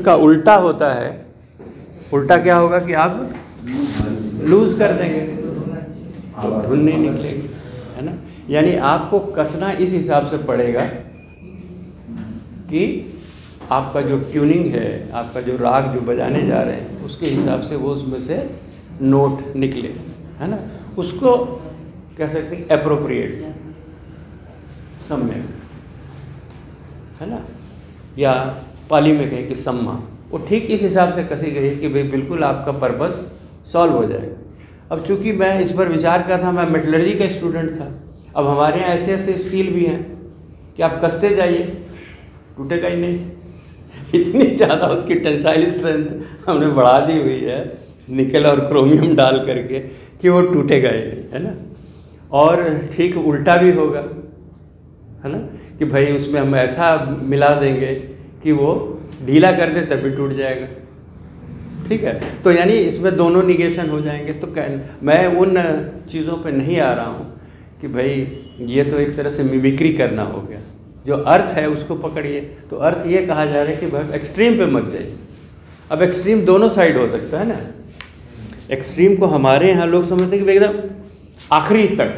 उसका उल्टा होता है, उल्टा क्या होगा कि आप लूज कर देंगे तो धुन नहीं निकलेगी, है ना। यानी आपको कसना इस हिसाब से पड़ेगा कि आपका जो ट्यूनिंग है, आपका जो राग जो बजाने जा रहे हैं उसके हिसाब से वो उसमें से नोट निकले, है ना। उसको कह सकते हैं एप्रोप्रिएट, सम्यक, है ना, या पाली में कहें कि सम्मा, वो ठीक इस हिसाब से कसी गई कि भाई बिल्कुल आपका पर्पस सॉल्व हो जाएगा। अब चूंकि मैं इस पर विचार कर था, मैं मेटलर्जी का स्टूडेंट था, अब हमारे यहाँ ऐसे ऐसे स्टील भी हैं कि आप कसते जाइए टूटेगा ही नहीं, इतनी ज़्यादा उसकी टेंसाइल स्ट्रेंथ हमने बढ़ा दी हुई है निकल और क्रोमियम डाल करके कि वो टूटेगा ही नहीं, है ना। और ठीक उल्टा भी होगा, है ना, कि भाई उसमें हम ऐसा मिला देंगे कि वो ढीला कर दे तब भी टूट जाएगा, ठीक है। तो यानी इसमें दोनों निगेशन हो जाएंगे। तो मैं उन चीज़ों पे नहीं आ रहा हूँ कि भाई ये तो एक तरह से मिमिक्री करना हो गया, जो अर्थ है उसको पकड़िए। तो अर्थ ये कहा जा रहा है कि भाई एक्सट्रीम पे मत जाइए। अब एक्सट्रीम दोनों साइड हो सकता है ना। एक्सट्रीम को हमारे यहाँ लोग समझते हैं कि एकदम आखिरी तक,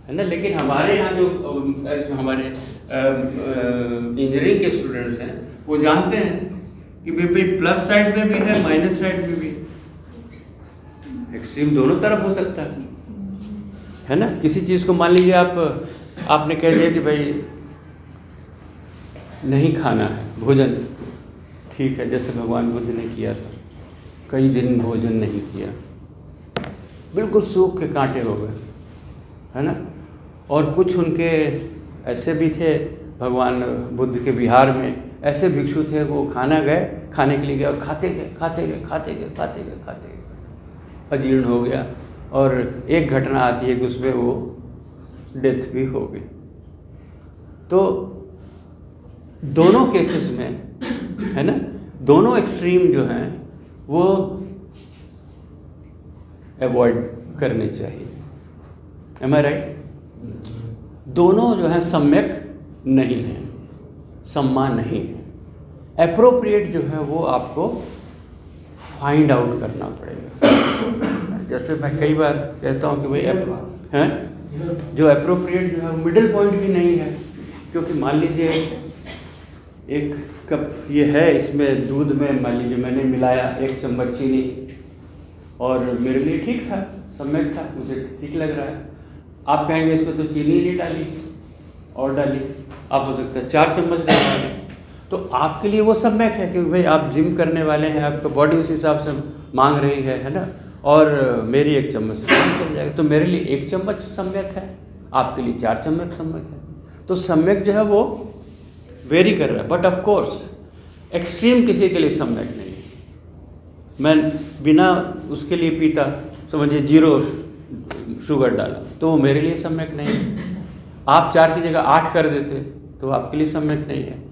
है ना, लेकिन हमारे यहाँ जो हमारे इंजीनियरिंग के स्टूडेंट्स हैं वो जानते हैं कि भाई प्लस साइड में भी है, माइनस साइड में भी है, एक्सट्रीम दोनों तरफ हो सकता है ना। किसी चीज़ को मान लीजिए आपने कह दिया कि भाई नहीं खाना है भोजन, ठीक है, जैसे भगवान बुद्ध ने किया था, कई दिन भोजन नहीं किया, बिल्कुल सूख के कांटे हो गए, है ना। और कुछ उनके ऐसे भी थे, भगवान बुद्ध के बिहार में ऐसे भिक्षु थे, वो खाना गए, खाने के लिए गए और खाते गए, अजीर्ण हो गया। और एक घटना आती है कि उसमें वो डेथ भी हो गई। तो दोनों केसेस में, है ना, दोनों एक्सट्रीम जो हैं वो अवॉइड करने चाहिए। एम आई राइट? दोनों जो है सम्यक नहीं है, सम्मा नहीं है। एप्रोप्रिएट जो है वो आपको फाइंड आउट करना पड़ेगा। जैसे मैं कई बार कहता हूँ कि भाई हैं जो एप्रोप्रिएट जो है मिडिल पॉइंट भी नहीं है, क्योंकि मान लीजिए एक कप ये है, इसमें दूध में मान लीजिए मैंने मिलाया 1 चम्मच चीनी और मेरे लिए ठीक था, सम्यक था, मुझे ठीक लग रहा है। आप कहेंगे इसमें तो चीनी नहीं डाली और डाली, आप हो सकता है 4 चम्मच डालें, तो आपके लिए वो सम्यक है, क्योंकि भाई आप जिम करने वाले हैं, आपका बॉडी उस हिसाब से मांग रही है ना। और मेरी 1 चम्मच से काम चल जाएगा, तो मेरे लिए 1 चम्मच सम्यक है, आपके लिए 4 चम्मच सम्यक है। तो सम्यक जो है वो वेरी कर रहा है, बट ऑफ कोर्स एक्सट्रीम किसी के लिए सम्यक नहीं है। मैं बिना उसके लिए पीता, समझिए 0 शुगर डाला, तो वो मेरे लिए सम्यक नहीं है। आप 4 की जगह 8 कर देते तो आपके लिए सम्यक नहीं है।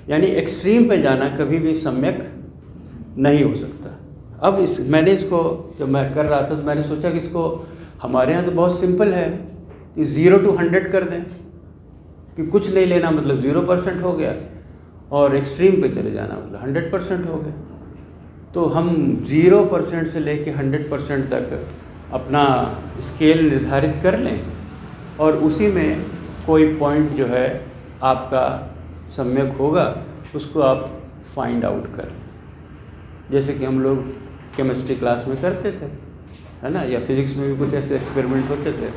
यानी एक्सट्रीम पे जाना कभी भी सम्यक नहीं हो सकता। अब मैंने इसको जब मैं कर रहा था तो मैंने सोचा कि इसको हमारे यहाँ तो बहुत सिंपल है कि 0 to 100 कर दें, कि कुछ नहीं लेना मतलब 0% हो गया, और एक्सट्रीम पे चले जाना मतलब 100% हो गया। तो हम 0% से लेके 100% तक अपना स्केल निर्धारित कर लें और उसी में कोई पॉइंट जो है आपका सम्यक होगा उसको आप फाइंड आउट कर लें। जैसे कि हम लोग केमिस्ट्री क्लास में करते थे, है ना, या फिजिक्स में भी कुछ ऐसे एक्सपेरिमेंट होते थे।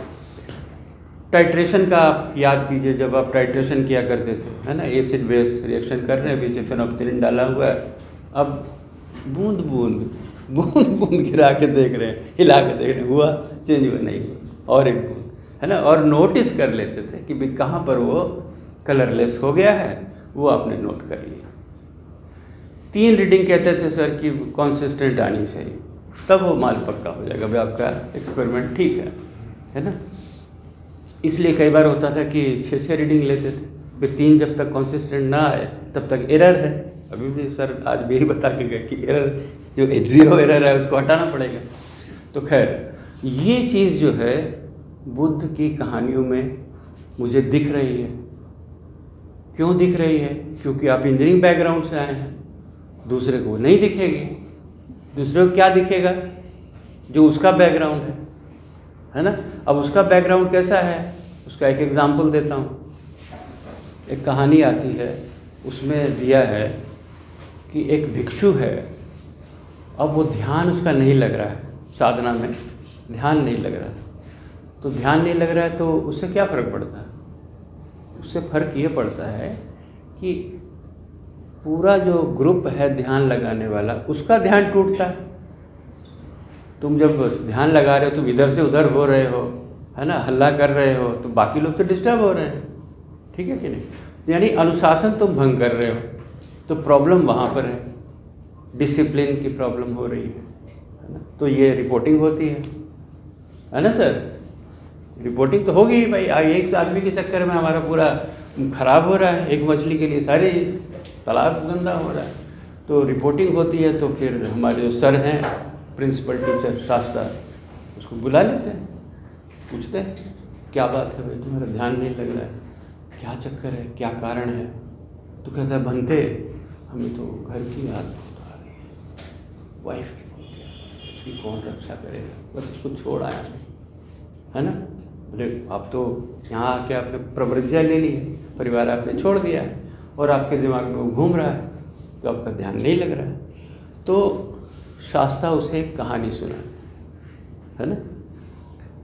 टाइट्रेशन का आप याद कीजिए, जब आप टाइट्रेशन किया करते थे, है ना, एसिड बेस रिएक्शन कर रहे हैं, बीच में फेनोल्फथालीन डाला हुआ है, अब बूंद बूंद गिरा के देख रहे हैं, हिला के देख रहे हैं, हुआ चेंज हुआ नहीं हुआ, और एक बूंद, है ना, और नोटिस कर लेते थे कि भाई कहाँ पर वो कलरलेस हो गया है, वो आपने नोट कर लिया। 3 रीडिंग कहते थे सर कि कॉन्सिस्टेंट आनी चाहिए, तब वो माल पक्का हो जाएगा, भाई आपका एक्सपेरिमेंट ठीक है ना। इसलिए कई बार होता था कि 6 रीडिंग लेते थे, भाई 3 जब तक कॉन्सिस्टेंट ना आए तब तक एरर है। अभी भी सर आज भी यही बता के गए कि एरर जो 0 एरर है उसको हटाना पड़ेगा। तो खैर ये चीज़ जो है बुद्ध की कहानियों में मुझे दिख रही है। क्यों दिख रही है? क्योंकि आप इंजीनियरिंग बैकग्राउंड से आए हैं दूसरे को नहीं दिखेगी। दूसरे को क्या दिखेगा? जो उसका बैकग्राउंड है ना। अब उसका बैकग्राउंड कैसा है, उसका एक एग्जाम्पल देता हूँ। एक कहानी आती है, उसमें दिया है कि एक भिक्षु है। अब वो ध्यान उसका नहीं लग रहा है, साधना में ध्यान नहीं लग रहा है। तो ध्यान नहीं लग रहा है तो उससे क्या फ़र्क पड़ता है? उससे फ़र्क ये पड़ता है कि पूरा जो ग्रुप है ध्यान लगाने वाला, उसका ध्यान टूटता है। तुम जब ध्यान लगा रहे हो, तुम इधर से उधर हो रहे हो, है ना, हल्ला कर रहे हो, तो बाकी लोग तो डिस्टर्ब हो रहे हैं, ठीक है कि नहीं? यानी अनुशासन तुम भंग कर रहे हो, तो प्रॉब्लम वहाँ पर है, डिसिप्लिन की प्रॉब्लम हो रही है ना। तो ये रिपोर्टिंग होती है ना सर? रिपोर्टिंग तो होगी ही भाई। एक आदमी के चक्कर में हमारा पूरा ख़राब हो रहा है, एक मछली के लिए सारे तालाब गंदा हो रहा है। तो रिपोर्टिंग होती है, तो फिर हमारे जो सर हैं, प्रिंसिपल टीचर शास्त्रा, उसको बुला लेते हैं, पूछते हैं क्या बात है भाई, तुम्हारा ध्यान नहीं लग रहा है, क्या चक्कर है, क्या कारण है? तो कहता है बनते हमें तो घर की याद बहुत आ रही है, वाइफ की बहुत याद, उसकी कौन रक्षा करेगा, बस उसको छोड़ आया है ना। बोले आप तो यहाँ आके आपने प्रवृत्तियाँ ले ली है, परिवार आपने छोड़ दिया है और आपके दिमाग में वो घूम रहा है, तो आपका ध्यान नहीं लग रहा है। तो शास्त्रा उसे एक कहानी सुना है ना।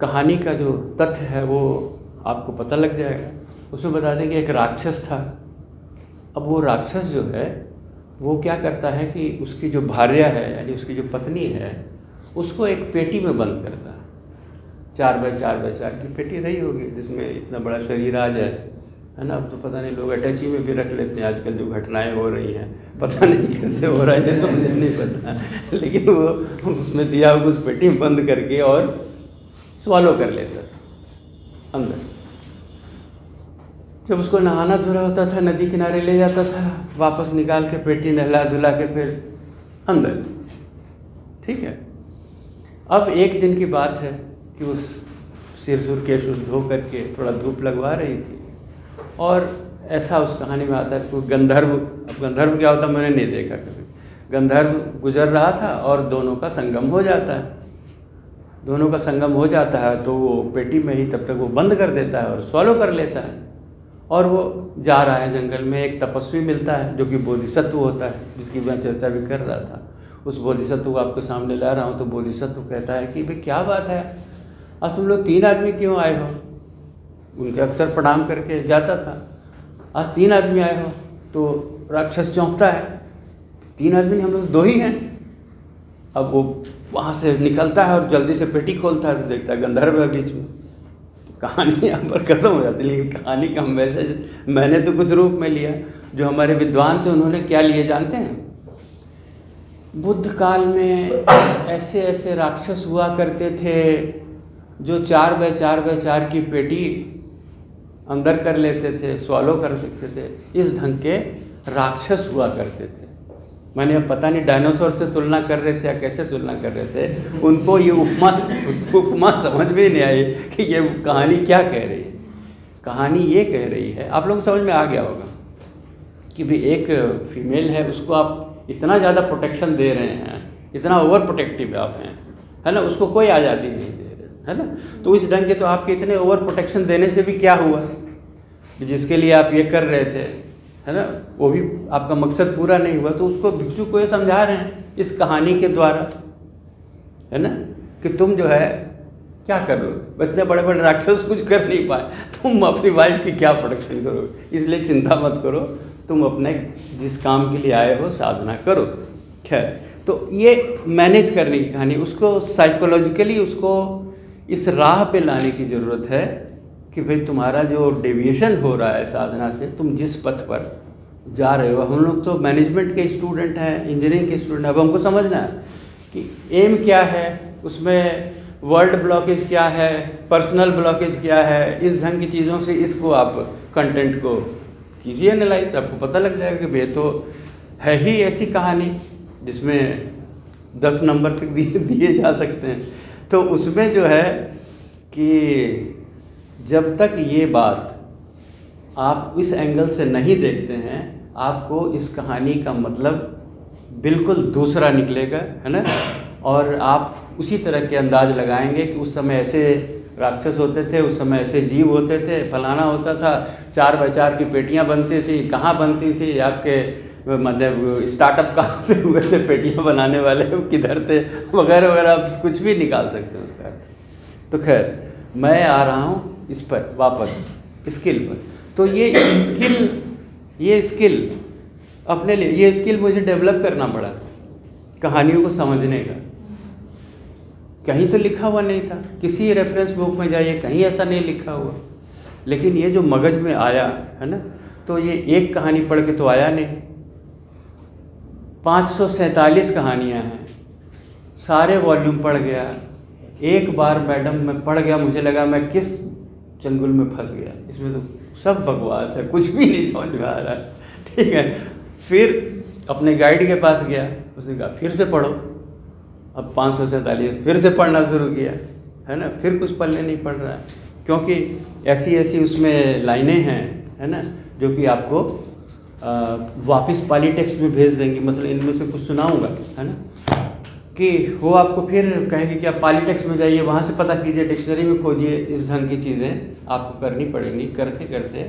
कहानी का जो तथ्य है वो आपको पता लग जाएगा। उसमें बता दें कि एक राक्षस था। अब वो राक्षस जो है वो क्या करता है कि उसकी जो भार्या है, यानी उसकी जो पत्नी है, उसको एक पेटी में बंद करता है। 4x4x4 की पेटी रही होगी, जिसमें इतना बड़ा शरीर आ जाए, है ना। अब तो पता नहीं, लोग अटैची में भी रख लेते हैं आजकल, जो घटनाएं हो रही हैं, पता नहीं कैसे हो रहा है, तो मुझे नहीं पता। लेकिन वो उसमें दिया हुआ उस पेटी में बंद करके और स्वॉलो कर लेता था अंदर। जब उसको नहाना धोना होता था, नदी किनारे ले जाता था, वापस निकाल के पेटी नहला धुला के फिर अंदर, ठीक है। अब एक दिन की बात है कि उस सिर सुर केश धो करके थोड़ा धूप लगवा रही थी, और ऐसा उस कहानी में आता है कि गंधर्व, अब गंधर्व क्या होता मैंने नहीं देखा कभी, गंधर्व गुजर रहा था और दोनों का संगम हो जाता है। दोनों का संगम हो जाता है तो वो पेटी में ही तब तक वो बंद कर देता है और स्वॉलो कर लेता है। और वो जा रहा है जंगल में, एक तपस्वी मिलता है जो कि बोधिसत्व होता है, जिसकी मैं चर्चा भी कर रहा था। उस बोधिसत्व को आपके सामने ला रहा हूँ। तो बोधिसत्व कहता है कि भाई क्या बात है, आज तुम लोग 3 आदमी क्यों आए हो? उनके अक्सर प्रणाम करके जाता था, आज 3 आदमी आए हो। तो राक्षस चौंकता है, 3 आदमी नहीं, हम लोग 2 ही हैं। अब वो वहाँ से निकलता है और जल्दी से पेटी खोलता है तो देखता है गंधर्व है बीच में। तो कहानी यहाँ पर ख़त्म हो जाती है। लेकिन कहानी का मैसेज मैंने तो कुछ रूप में लिया, जो हमारे विद्वान थे उन्होंने क्या लिए जानते हैं? बुद्ध काल में ऐसे ऐसे राक्षस हुआ करते थे जो 4x4x4 की पेटी अंदर कर लेते थे, स्वॉलो कर सकते थे। इस ढंग के राक्षस हुआ करते थे। मैंने अब पता नहीं डायनासोर से तुलना कर रहे थे या कैसे तुलना कर रहे थे, उनको ये उपमा समझ में नहीं आई कि ये कहानी क्या कह रही है। कहानी ये कह रही है, आप लोगों को समझ में आ गया होगा कि भाई एक फीमेल है, उसको आप इतना ज़्यादा प्रोटेक्शन दे रहे हैं, इतना ओवर प्रोटेक्टिव आप हैं, है ना, उसको कोई आज़ादी नहीं दे रहे, है ना। तो इस ढंग के तो आपके इतने ओवर प्रोटेक्शन देने से भी क्या हुआ, जिसके लिए आप ये कर रहे थे, है ना, वो भी आपका मकसद पूरा नहीं हुआ। तो उसको भिक्षु को ये समझा रहे हैं इस कहानी के द्वारा, है ना, कि तुम जो है क्या कर लो, इतने बड़े बड़े राक्षस कुछ कर नहीं पाए, तुम अपनी वाइफ की क्या प्रोटेक्शन करोगे, इसलिए चिंता मत करो, तुम अपने जिस काम के लिए आए हो साधना करो। खैर, तो ये मैनेज करने की कहानी, उसको साइकोलॉजिकली उसको इस राह पे लाने की ज़रूरत है कि भाई तुम्हारा जो डेविएशन हो रहा है साधना से, तुम जिस पथ पर जा रहे हो, हम लोग तो मैनेजमेंट के स्टूडेंट हैं, इंजीनियरिंग के स्टूडेंट हैं, अब हमको समझना है कि एम क्या है, उसमें वर्ल्ड ब्लॉकेज क्या है, पर्सनल ब्लॉकेज क्या है, इस ढंग की चीज़ों से इसको आप कंटेंट को कीजिए एनालाइज, आपको पता लग जाएगा कि भाई तो है ही ऐसी कहानी जिसमें 10 नंबर तक दिए जा सकते हैं। तो उसमें जो है कि जब तक ये बात आप इस एंगल से नहीं देखते हैं, आपको इस कहानी का मतलब बिल्कुल दूसरा निकलेगा, है ना। और आप उसी तरह के अंदाज लगाएंगे कि उस समय ऐसे राक्षस होते थे, उस समय ऐसे जीव होते थे, फलाना होता था, 4x4 की पेटियां बनती थी, कहाँ बनती थी, आपके मतलब स्टार्टअप कहाँ से हुए थे, पेटियां बनाने वाले किधर थे, वगैरह वगैरह, आप कुछ भी निकाल सकते हैं उसका अर्थ। तो खैर मैं आ रहा हूँ इस पर वापस, स्किल पर। तो ये स्किल अपने लिए, ये स्किल मुझे डेवलप करना पड़ा कहानियों को समझने का। कहीं तो लिखा हुआ नहीं था, किसी रेफरेंस बुक में जाइए कहीं ऐसा नहीं लिखा हुआ, लेकिन ये जो मगज में आया है ना, तो ये एक कहानी पढ़ के तो आया नहीं, 547 कहानियाँ हैं, सारे वॉल्यूम पढ़ गया। एक बार मैडम मैं पढ़ गया, मुझे लगा मैं किस चंगुल में फंस गया, इसमें तो सब बकवास है, कुछ भी नहीं समझ में आ रहा है, ठीक है। फिर अपने गाइड के पास गया, उसने कहा फिर से पढ़ो। अब 547 फिर से पढ़ना शुरू किया, है ना। फिर कुछ पढ़ने नहीं पड़ रहा है, क्योंकि ऐसी ऐसी उसमें लाइनें हैं, है ना, जो कि आपको वापस पॉलिटिक्स में भेज देंगी। मतलब इनमें से कुछ सुनाऊंगा, है ना, कि वो आपको फिर कहेंगे कि आप पॉलिटिक्स में जाइए, वहाँ से पता कीजिए, डिक्शनरी में खोजिए, इस ढंग की चीज़ें आपको करनी पड़ेंगी। करते करते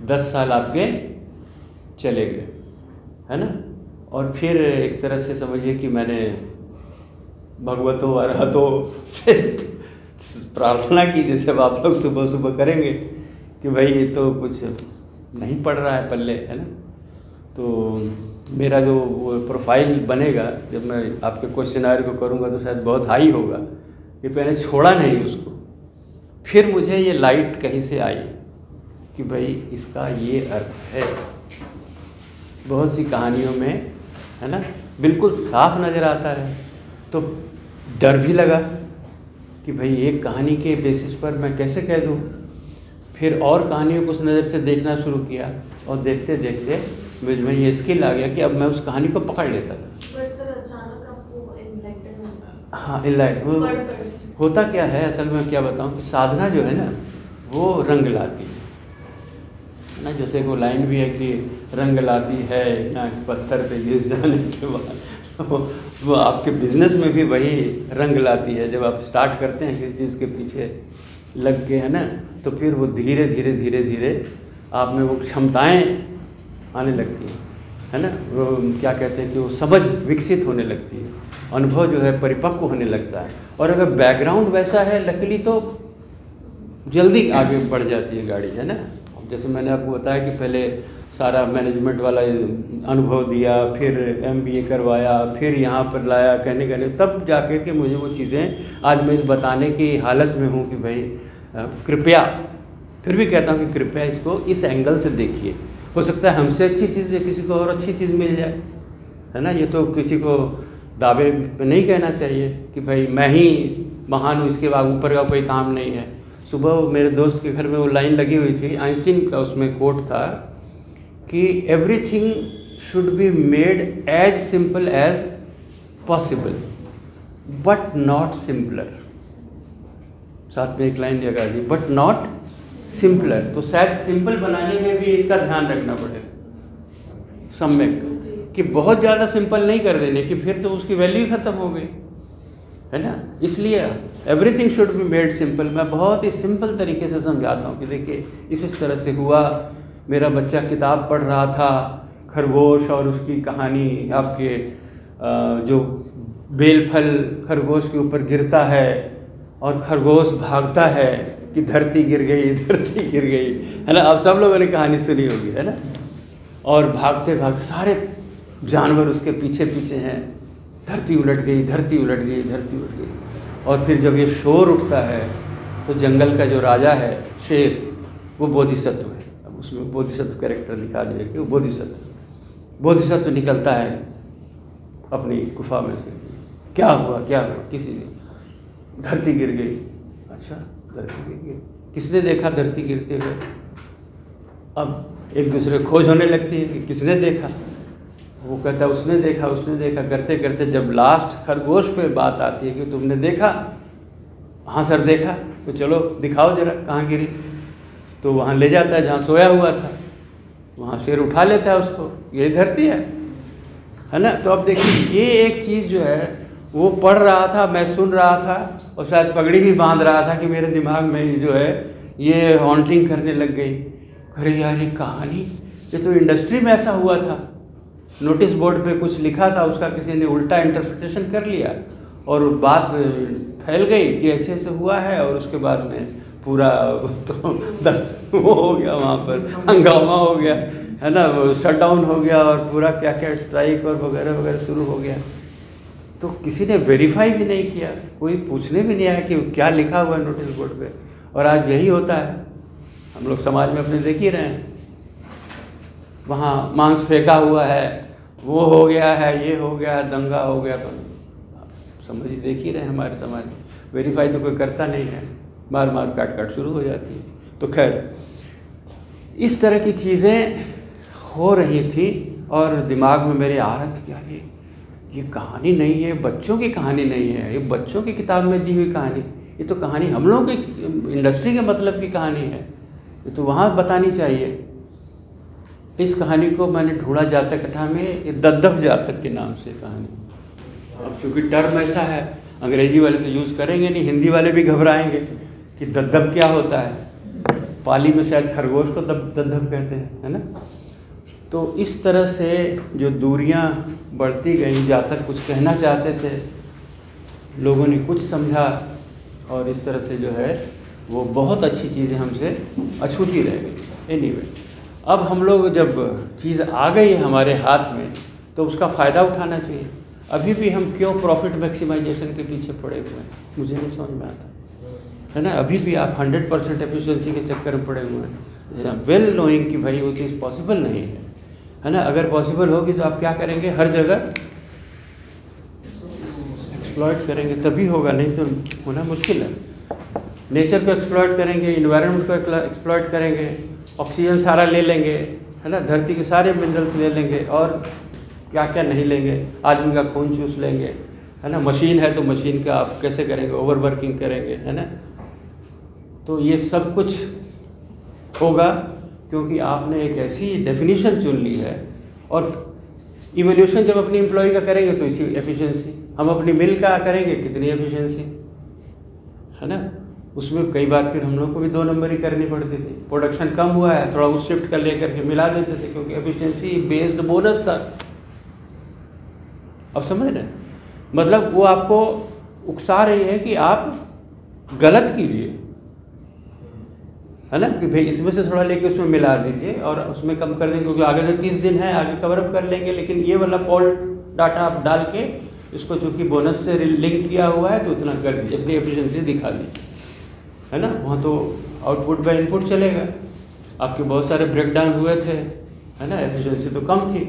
10 साल आपके चले गए, है ना। और फिर एक तरह से समझिए कि मैंने भगवतो अरहतो से प्रार्थना की, जैसे अब आप लोग सुबह सुबह करेंगे कि भाई ये तो कुछ नहीं पड़ रहा है पल्ले, है ना। तो मेरा जो वो प्रोफाइल बनेगा जब मैं आपके क्वेश्चनर को करूँगा तो शायद बहुत हाई होगा, कि मैंने छोड़ा नहीं उसको। फिर मुझे ये लाइट कहीं से आई कि भाई इसका ये अर्थ है। बहुत सी कहानियों में, है ना, बिल्कुल साफ नज़र आता है। तो डर भी लगा कि भाई एक कहानी के बेसिस पर मैं कैसे कह दूँ। फिर और कहानियों को उस नज़र से देखना शुरू किया, और देखते देखते मुझ में ये स्किल आ गया कि अब मैं उस कहानी को पकड़ लेता था। हाँ, इनलाइट होता क्या है असल में, क्या बताऊँ कि साधना जो है ना वो रंग लाती है ना। जैसे वो लाइन भी है कि रंग लाती है ना पत्थर पे घिस जाने के बाद, वो आपके बिजनेस में भी वही रंग लाती है। जब आप स्टार्ट करते हैं किसी चीज़ के पीछे लग के, है ना, तो फिर वो धीरे धीरे धीरे धीरे आप में वो क्षमताएँ आने लगती हैं, है ना। वो क्या कहते हैं कि वो समझ विकसित होने लगती है, अनुभव जो है परिपक्व होने लगता है। और अगर बैकग्राउंड वैसा है लकीली तो जल्दी आगे बढ़ जाती है गाड़ी, है ना। जैसे मैंने आपको बताया कि पहले सारा मैनेजमेंट वाला अनुभव दिया, फिर MBA करवाया, फिर यहाँ पर लाया कहने तब जाकर के मुझे वो चीज़ें आज मैं इस बताने की हालत में हूँ कि भाई कृपया, फिर भी कहता हूँ कि कृपया इसको इस एंगल से देखिए। हो सकता है हमसे अच्छी चीज़ किसी को और अच्छी चीज़ मिल जाए, है ना। ये तो किसी को दावे पे नहीं कहना चाहिए कि भाई मैं ही महान हूँ, इसके बाद ऊपर का कोई काम नहीं है। सुबह मेरे दोस्त के घर में वो लाइन लगी हुई थी, आइंस्टीन का उसमें कोट था कि everything should be made as simple as possible but not simpler. साथ में एक लाइन लगा दी, बट नॉट सिंपलर। तो शायद सिंपल बनाने में भी इसका ध्यान रखना पड़ेगा सम्यक, कि बहुत ज़्यादा सिंपल नहीं कर देने कि फिर तो उसकी वैल्यू ख़त्म हो गई, है ना। इसलिए everything should be made simple. मैं बहुत ही सिंपल तरीके से समझाता हूँ कि देखिए इस तरह से हुआ। मेरा बच्चा किताब पढ़ रहा था, खरगोश और उसकी कहानी, आपके जो बेलफल खरगोश के ऊपर गिरता है और खरगोश भागता है कि धरती गिर गई, धरती गिर गई, है ना। आप सब लोगों ने कहानी सुनी होगी, है ना। और भागते भागते सारे जानवर उसके पीछे पीछे हैं, धरती उलट गई, धरती उलट गई, धरती उलट गई। और फिर जब ये शोर उठता है तो जंगल का जो राजा है शेर, वो बोधिसत्व है। अब उसमें बोधिसत्व कैरेक्टर लिखा दिया कि वो बोधिसत्व निकलता है अपनी गुफा में से। क्या हुआ, क्या हुआ, किसी धरती गिर गई। अच्छा, धरती गिर गई, किसने देखा धरती गिरते हुए? अब एक दूसरे खोज होने लगती है कि किसने देखा। वो कहता है उसने देखा, उसने देखा। करते करते जब लास्ट खरगोश पे बात आती है कि तुमने देखा? हाँ सर देखा। तो चलो दिखाओ जरा कहाँ गिरी। तो वहाँ ले जाता है जहाँ सोया हुआ था, वहाँ शेर उठा लेता है उसको, यही धरती है है ना। तो अब देखिए ये एक चीज़ जो है वो पढ़ रहा था, मैं सुन रहा था, और शायद पगड़ी भी बांध रहा था कि मेरे दिमाग में जो है ये हॉन्टिंग करने लग गई। अरे यार ये कहानी, ये तो इंडस्ट्री में ऐसा हुआ था, नोटिस बोर्ड पे कुछ लिखा था, उसका किसी ने उल्टा इंटरप्रिटेशन कर लिया और बात फैल गई कि ऐसे ऐसे हुआ है, और उसके बाद में पूरा तो वो हो गया, वहाँ पर हंगामा हो गया, है ना, शटडाउन हो गया, और पूरा क्या क्या स्ट्राइक और वगैरह वगैरह शुरू हो गया। तो किसी ने वेरीफाई भी नहीं किया, कोई पूछने भी नहीं आया कि क्या लिखा हुआ है नोटिस बोर्ड पे। और आज यही होता है, हम लोग समाज में अपने देख ही रहे हैं, वहाँ मांस फेंका हुआ है, वो हो गया है, ये हो गया, दंगा हो गया, समझ ही देख ही रहे हैं हमारे समाज में। वेरीफाई तो कोई करता नहीं है, मार मार काट काट शुरू हो जाती है। तो खैर इस तरह की चीज़ें हो रही थी और दिमाग में मेरे आ रहा था कि ये कहानी नहीं है, बच्चों की कहानी नहीं है, ये बच्चों की किताब में दी हुई कहानी, ये तो कहानी हम लोगों की इंडस्ट्री के मतलब की कहानी है, ये तो वहाँ बतानी चाहिए। इस कहानी को मैंने ढूंढा जातक कथा में, ये दद्दक जातक के नाम से कहानी। अब चूँकि टर्म ऐसा है, अंग्रेजी वाले तो यूज़ करेंगे नहीं, हिंदी वाले भी घबराएंगे कि दद्दक क्या होता है। पाली में शायद खरगोश को दद्दक कहते हैं, है ना। तो इस तरह से जो दूरियां बढ़ती गई, जातक कुछ कहना चाहते थे, लोगों ने कुछ समझा, और इस तरह से जो है वो बहुत अच्छी चीज़ें हमसे अछूती रह गई। एनीवे, अब हम लोग जब चीज़ आ गई है हमारे हाथ में तो उसका फ़ायदा उठाना चाहिए। अभी भी हम क्यों प्रॉफिट मैक्सिमाइजेशन के पीछे पड़े हुए हैं, मुझे नहीं समझ में आता, है ना। अभी भी आप 100% एफिशिएंसी के चक्कर में पड़े हुए हैं, वेल नोइंग कि भाई वो चीज़ पॉसिबल नहीं है ना। अगर पॉसिबल होगी तो आप क्या करेंगे, हर जगह एक्सप्लॉइट करेंगे, तभी होगा, नहीं तो होना मुश्किल है। नेचर को एक्सप्लॉइट करेंगे, इन्वायरमेंट को एक्सप्लॉइट करेंगे, ऑक्सीजन सारा ले लेंगे, है ना, धरती के सारे मिनरल्स ले लेंगे, और क्या क्या नहीं लेंगे, आदमी का खून चूस लेंगे, है ना। मशीन है तो मशीन का आप कैसे करेंगे, ओवर वर्किंग करेंगे, है ना। तो ये सब कुछ होगा क्योंकि आपने एक ऐसी डेफिनेशन चुन ली है। और इवोल्यूशन जब अपनी एम्प्लॉय का करेंगे तो इसी एफिशिएंसी, हम अपनी मिल का करेंगे कितनी एफिशिएंसी, है ना। उसमें कई बार फिर हम लोग को भी 2 नंबरी करनी पड़ती थी, प्रोडक्शन कम हुआ है थोड़ा उस शिफ्ट कर ले करके मिला देते थे, क्योंकि एफिशिएंसी बेस्ड बोनस था। अब समझ रहे हैं, मतलब वो आपको उकसा रही है कि आप गलत कीजिए, है ना, कि भाई इसमें से थोड़ा लेके उसमें मिला दीजिए और उसमें कम कर देंगे, क्योंकि आगे तो 30 दिन है, आगे कवर अप कर लेंगे, लेकिन ये वाला फॉल्ट डाटा आप डाल के इसको चूँकि बोनस से लिंक किया हुआ है तो इतना कर दीजिए, अपनी एफिशिएंसी दिखा दीजिए, है ना। वहाँ तो आउटपुट बाय इनपुट चलेगा। आपके बहुत सारे ब्रेकडाउन हुए थे, है ना, एफिशिएंसी तो कम थी।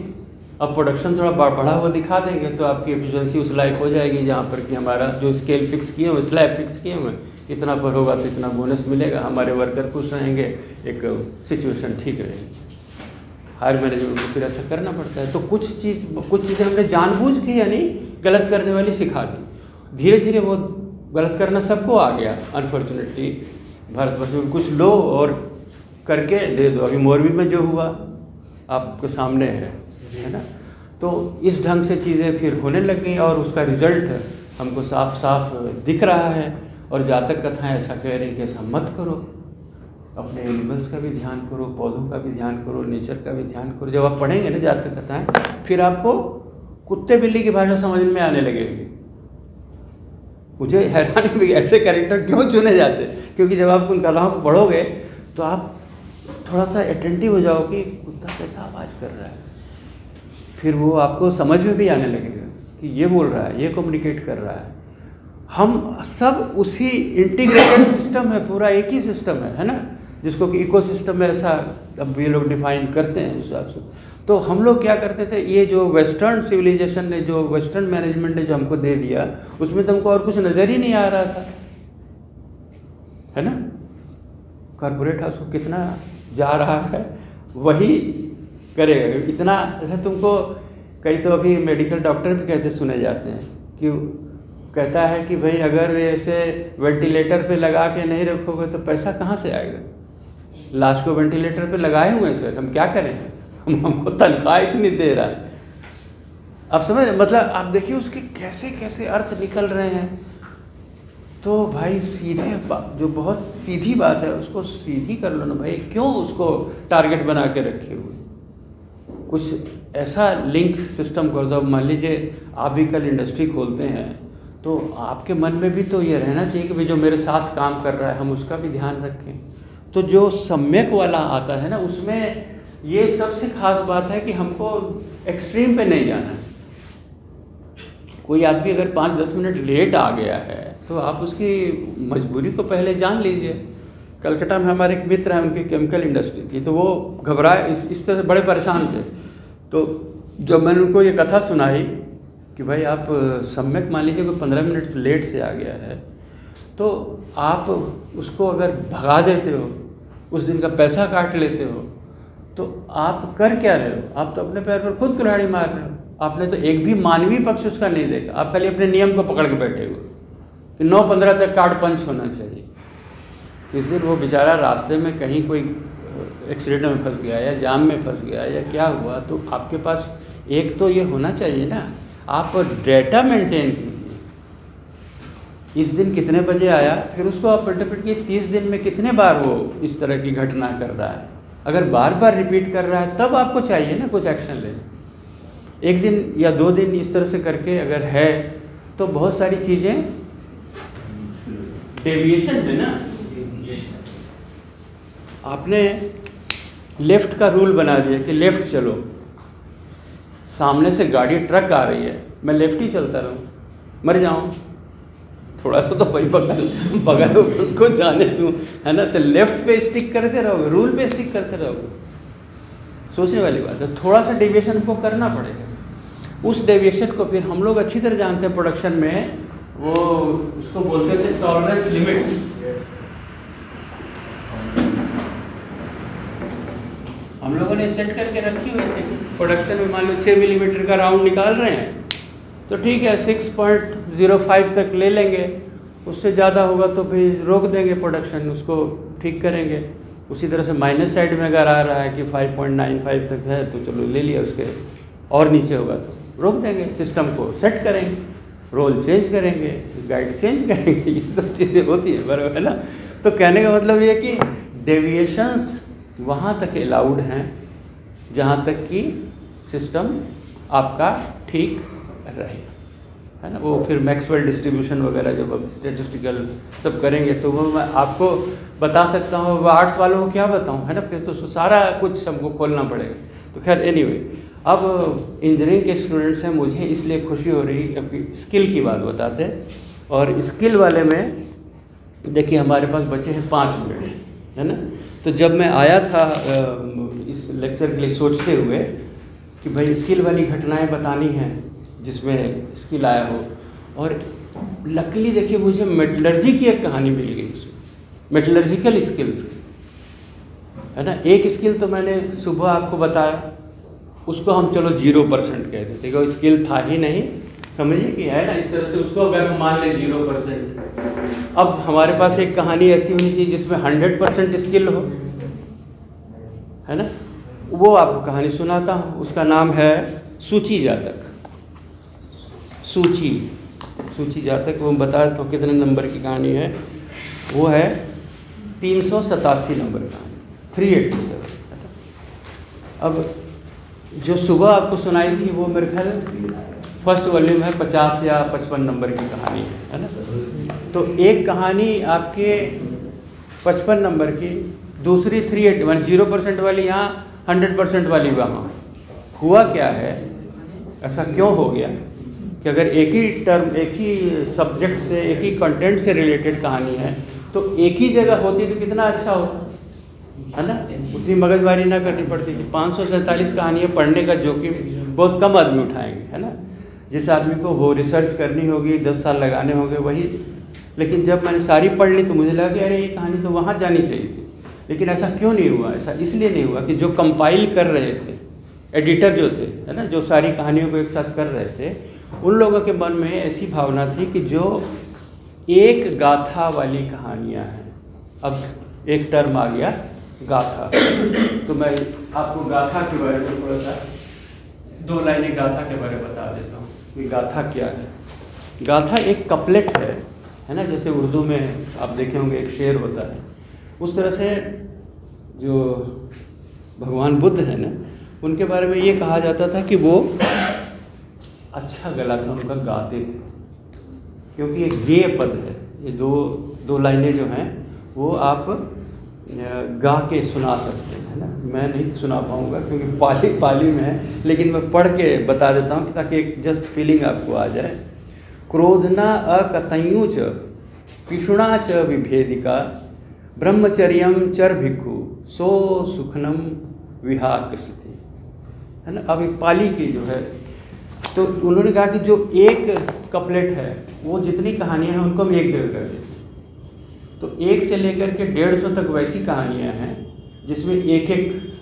अब प्रोडक्शन थोड़ा बढ़ा हुआ दिखा देंगे तो आपकी एफिशिएंसी उस लायक हो जाएगी जहाँ पर कि हमारा जो स्केल फिक्स किए हुए, स्लैब फिक्स किए हुए, इतना पर होगा तो इतना बोनस मिलेगा, हमारे वर्कर खुश रहेंगे, एक सिचुएशन ठीक रहेगी। हायर मैनेजमेंट को फिर ऐसा करना पड़ता है। तो कुछ चीज़ें हमने जानबूझ के यानी गलत करने वाली सिखा दी। धीरे धीरे वो गलत करना सबको आ गया, अनफॉर्चुनेटली भारतवर्ष में। कुछ लो और करके दे दो। अभी मोरबी में जो हुआ आपके सामने है ना। तो इस ढंग से चीज़ें फिर होने लग गई और उसका रिजल्ट हमको साफ साफ दिख रहा है। और जातक कथाएं ऐसा कह रही कि ऐसा मत करो, अपने एनिमल्स का भी ध्यान करो, पौधों का भी ध्यान करो, नेचर का भी ध्यान करो। जब आप पढ़ेंगे ना जातक कथाएं, फिर आपको कुत्ते बिल्ली की भाषा समझ में आने लगेगी। मुझे हैरानी भी, ऐसे कैरेक्टर क्यों चुने जाते, क्योंकि जब आप उन कथाओं को पढ़ोगे तो आप थोड़ा सा अटेंटिव हो जाओ कि कुत्ता कैसा आवाज़ कर रहा है, फिर वो आपको समझ में भी आने लगेगा कि ये बोल रहा है, ये कम्युनिकेट कर रहा है। हम सब उसी इंटीग्रेटेड सिस्टम है, पूरा एक ही सिस्टम है ना, जिसको कि इकोसिस्टम में ऐसा अब ये लोग डिफाइन करते हैं उस हिसाब से। तो हम लोग क्या करते थे, ये जो वेस्टर्न सिविलाइजेशन ने, जो वेस्टर्न मैनेजमेंट ने जो हमको दे दिया, उसमें तो हमको और कुछ नज़र ही नहीं आ रहा था, है ना। कॉर्पोरेट हाउस को कितना जा रहा है वही करेगा, इतना ऐसा तुमको कई तो अभी मेडिकल डॉक्टर भी कहते सुने जाते हैं कि कहता है कि भाई अगर ऐसे वेंटिलेटर पे लगा के नहीं रखोगे तो पैसा कहाँ से आएगा। लाश को वेंटिलेटर पे लगाए हुए हैं सर, हम क्या करें, हमको तनख्वाह इतनी दे रहा है। आप समझ रहे, मतलब आप देखिए उसके कैसे कैसे अर्थ निकल रहे हैं। तो भाई सीधे जो बहुत सीधी बात है उसको सीधी कर लो ना भाई, क्यों उसको टारगेट बना के रखे हुए। कुछ ऐसा लिंक सिस्टम कर दो। मान लीजिए आप भी कल इंडस्ट्री खोलते हैं तो आपके मन में भी तो ये रहना चाहिए कि भाई जो मेरे साथ काम कर रहा है हम उसका भी ध्यान रखें। तो जो सम्यक वाला आता है ना, उसमें ये सबसे खास बात है कि हमको एक्सट्रीम पे नहीं जाना है। कोई आदमी अगर 5-10 मिनट लेट आ गया है तो आप उसकी मजबूरी को पहले जान लीजिए। कलकत्ता में हमारे एक मित्र हैं, उनकी केमिकल इंडस्ट्री थी, तो वो घबराए, इस तरह से बड़े परेशान थे। तो जब मैंने उनको ये कथा सुनाई कि भाई आप सम्यक मान लीजिए कोई 15 मिनट लेट से आ गया है, तो आप उसको अगर भगा देते हो, उस दिन का पैसा काट लेते हो, तो आप कर क्या रहे हो? आप तो अपने पैर पर खुद कुल्हाड़ी मार रहे हो। आपने तो एक भी मानवीय पक्ष उसका नहीं देखा। आप खाली अपने नियम को पकड़ के बैठे हुए कि 9:15 तक कार्ड पंच होना चाहिए। किस दिन वो बेचारा रास्ते में कहीं कोई एक्सीडेंट में फंस गया या जाम में फंस गया या क्या हुआ, तो आपके पास एक तो ये होना चाहिए ना, आप डेटा मेंटेन कीजिए। इस दिन कितने बजे आया, फिर उसको आप पलट के 30 दिन में कितने बार वो इस तरह की घटना कर रहा है। अगर बार बार रिपीट कर रहा है तब आपको चाहिए ना कुछ एक्शन लेना। एक दिन या 2 दिन इस तरह से करके अगर है तो बहुत सारी चीज़ें डेविएशन है ना। आपने लेफ़्ट का रूल बना दिया कि लेफ़्ट चलो, सामने से गाड़ी ट्रक आ रही है, मैं लेफ़्ट ही चलता रहूँ, मर जाऊँ, थोड़ा सा तो भाई बगल उसको जाने दूँ, है ना। तो लेफ़्ट पे स्टिक करते रहोगे, रूल पे स्टिक करते रहोगे, सोचने वाली बात है। थोड़ा सा डेविएशन को करना पड़ेगा। उस डेविएशन को फिर हम लोग अच्छी तरह जानते हैं, प्रोडक्शन में वो उसको बोलते थे टॉलरेंस लिमिट। हम लोगों ने सेट करके रखी हुई थी प्रोडक्शन में। मान लो 6 मिलीमीटर का राउंड निकाल रहे हैं तो ठीक है 6.05 तक ले लेंगे, उससे ज़्यादा होगा तो फिर रोक देंगे प्रोडक्शन, उसको ठीक करेंगे। उसी तरह से माइनस साइड में अगर आ रहा है कि 5.95 तक है तो चलो ले लिया, उसके और नीचे होगा तो रोक देंगे, सिस्टम को सेट करेंगे, रोल चेंज करेंगे, गाइड चेंज करेंगे, ये सब चीज़ें होती है, बराबर है ना। तो कहने का मतलब ये कि डेविएशंस वहाँ तक अलाउड हैं जहाँ तक कि सिस्टम आपका ठीक रहे, है ना। वो फिर मैक्सवेल डिस्ट्रीब्यूशन वगैरह जब अब स्टैटिस्टिकल सब करेंगे तो वो मैं आपको बता सकता हूँ, वो आर्ट्स वालों को क्या बताऊँ, है ना। फिर तो सारा कुछ हमको खोलना पड़ेगा। तो खैर एनीवे, अब इंजीनियरिंग के स्टूडेंट्स हैं, मुझे इसलिए खुशी हो रही क्योंकि स्किल की बात बताते हैं। और स्किल वाले में देखिए हमारे पास बचे हैं 5 मिनट, है ना। तो जब मैं आया था इस लेक्चर के लिए सोचते हुए कि भाई स्किल वाली घटनाएं बतानी हैं जिसमें स्किल आया हो, और लकीली देखिए मुझे मेटलर्जी की एक कहानी मिल गई उसमें, मेटलर्जिकल स्किल्स की, है ना। एक स्किल तो मैंने सुबह आपको बताया, उसको हम चलो 0% कह देते, वो स्किल था ही नहीं, समझिए कि है ना, इस तरह से उसको अगर हम मान लें 0%। अब हमारे पास एक कहानी ऐसी होनी चाहिए जिसमें 100% स्किल हो, है ना। वो आपको कहानी सुनाता हूँ, उसका नाम है सूची जातक। सूची जातक, वो बता देता हूँ कितने नंबर की कहानी है। वो है 387 नंबर कहानी, 387। अब जो सुबह आपको सुनाई थी वो मेरे ख्याल फर्स्ट वॉल्यूम है, 50 या 55 नंबर की कहानी है ना। तो एक कहानी आपके 55 नंबर की, दूसरी 381 0% वाली यहाँ, 100% वाली वहाँ। हुआ क्या है, ऐसा क्यों हो गया कि अगर एक ही टर्म, एक ही सब्जेक्ट से, एक ही कंटेंट से रिलेटेड कहानी है तो एक ही जगह होती तो कितना अच्छा होता, है ना। उतनी मगजमारी ना करनी पड़ती थी। 547 कहानियाँ पढ़ने का जोखिम बहुत कम आदमी उठाएंगे, है ना। जिस आदमी को वो रिसर्च करनी होगी, 10 साल लगाने होंगे वही। लेकिन जब मैंने सारी पढ़ ली तो मुझे लगा कि अरे ये कहानी तो वहाँ जानी चाहिए थी। लेकिन ऐसा क्यों नहीं हुआ? ऐसा इसलिए नहीं हुआ कि जो कंपाइल कर रहे थे, एडिटर जो थे, है ना, जो सारी कहानियों को एक साथ कर रहे थे, उन लोगों के मन में ऐसी भावना थी कि जो एक गाथा वाली कहानियाँ हैं। अब एक टर्म आ गया गाथा, तो मैं आपको गाथा के बारे में थोड़ा सा 2 लाइनें गाथा के बारे में बता देता हूँ कि गाथा क्या है। गाथा एक कपलेट है ना, जैसे उर्दू में आप देखे होंगे एक शेर होता है, उस तरह से जो भगवान बुद्ध है ना, उनके बारे में ये कहा जाता था कि वो अच्छा गला था उनका, गाते थे, क्योंकि ये गेय पद है। ये दो लाइनें जो हैं वो आप गा के सुना सकते हैं, है ना। मैं नहीं सुना पाऊँगा क्योंकि पाली में है, लेकिन मैं पढ़ के बता देता हूँ ताकि एक जस्ट फीलिंग आपको आ जाए। क्रोधना अकतयु च पिशुणा च विभेदिका ब्रह्मचर्यम चर भिक्खु सो सुखनम विहाकस्ति, है ना। अब ये पाली की जो है, तो उन्होंने कहा कि जो एक कपलेट है वो जितनी कहानियाँ हैं उनको हम एक जगह कर देते हैं। तो 1 से लेकर के 150 तक वैसी कहानियाँ हैं जिसमें एक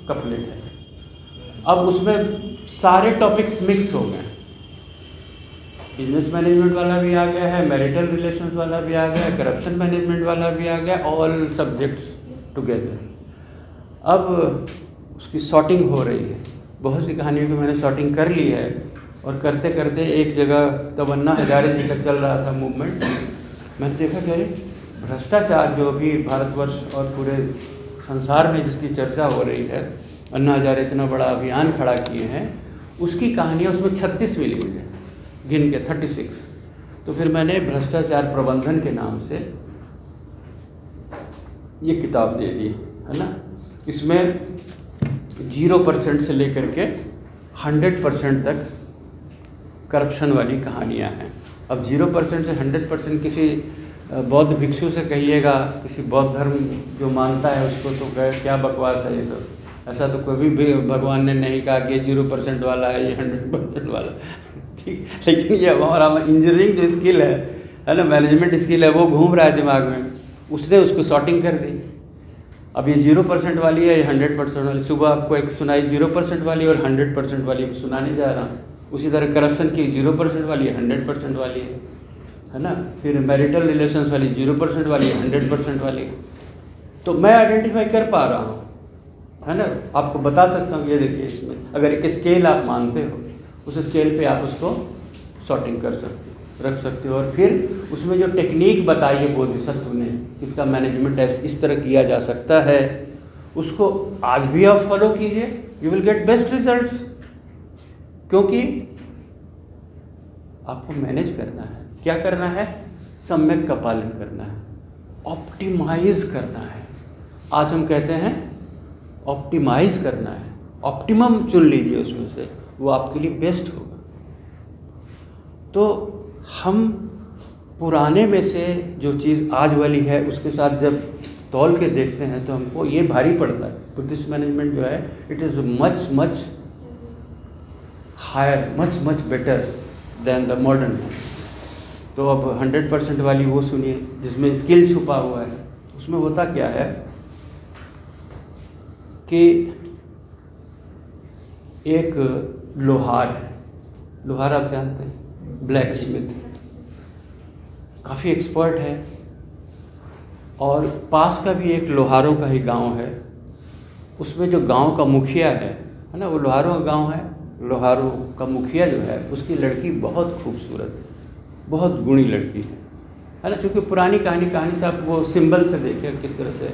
कपलेट है। अब उसमें सारे टॉपिक्स मिक्स हो गए, बिजनेस मैनेजमेंट वाला भी आ गया है, मैरिटल रिलेशंस वाला भी आ गया है, करप्शन मैनेजमेंट वाला भी आ गया, ऑल सब्जेक्ट्स टुगेदर। अब उसकी सॉर्टिंग हो रही है। बहुत सी कहानियों की मैंने सॉर्टिंग कर ली है, और करते करते एक जगह तब अन्ना हजारे जी का चल रहा था मूवमेंट, मैंने देखा कि अरे भ्रष्टाचार जो अभी भारतवर्ष और पूरे संसार में जिसकी चर्चा हो रही है, अन्ना हजारे इतना बड़ा अभियान खड़ा किए हैं, उसकी कहानियाँ उसमें 36 मिली हुई है, गिन के 36। तो फिर मैंने भ्रष्टाचार प्रबंधन के नाम से ये किताब दे दी, है ना। इसमें 0% से लेकर के 100% तक करप्शन वाली कहानियाँ हैं। अब 0% से 100% किसी बौद्ध भिक्षु से कहिएगा, किसी बौद्ध धर्म जो मानता है उसको, तो क्या बकवास है ये सब, ऐसा तो कभी भी भगवान ने नहीं कहा कि ये 0% वाला है, ये 100% वाला, ठीक। लेकिन ये हमारा इंजीनियरिंग जो स्किल है ना, मैनेजमेंट स्किल है, वो घूम रहा है दिमाग में, उसने उसको सॉर्टिंग कर दी। अब ये 0% वाली है, ये 100% वाली। सुबह आपको एक सुनाई 0% वाली और 100% वाली सुनाने जा रहा हूँ। उसी तरह करप्शन की 0% वाली है, 100% वाली है ना। फिर मैरिटल रिलेशंस वाली 0% वाली है, 100% वाली है। तो मैं आइडेंटिफाई कर पा रहा हूँ, है ना, आपको बता सकता हूँ। ये देखिए, इसमें अगर एक स्केल आप मानते हो, उस स्केल पे आप उसको सॉर्टिंग कर सकते हो, रख सकते हो। और फिर उसमें जो टेक्निक बताई है बोधिसत्व ने, इसका मैनेजमेंट इस तरह किया जा सकता है, उसको आज भी आप फॉलो कीजिए, you will get best results. क्योंकि आपको मैनेज करना है, क्या करना है, सम्यक का पालन करना है, ऑप्टिमाइज करना है। आज हम कहते हैं ऑप्टिमाइज करना है, ऑप्टिमम चुन लीजिए उसमें से, वो आपके लिए बेस्ट होगा। तो हम पुराने में से जो चीज़ आज वाली है उसके साथ जब तौल के देखते हैं तो हमको ये भारी पड़ता है। बुद्धिस्ट मैनेजमेंट जो है, it is much higher, much better than the modern. तो अब 100% वाली वो सुनिए, जिसमें स्किल छुपा हुआ है। उसमें होता क्या है कि एक लोहार है, लोहार आप जानते हैं, ब्लैक स्मिथ, काफ़ी एक्सपर्ट है। और पास का भी एक लोहारों का ही गांव है, उसमें जो गांव का मुखिया है ना, वो लोहारों का गांव है। लोहारों का मुखिया जो है, उसकी लड़की बहुत खूबसूरत है, बहुत गुणी लड़की है ना। चूँकि पुरानी कहानी से आप वो सिंबल से देखें किस तरह से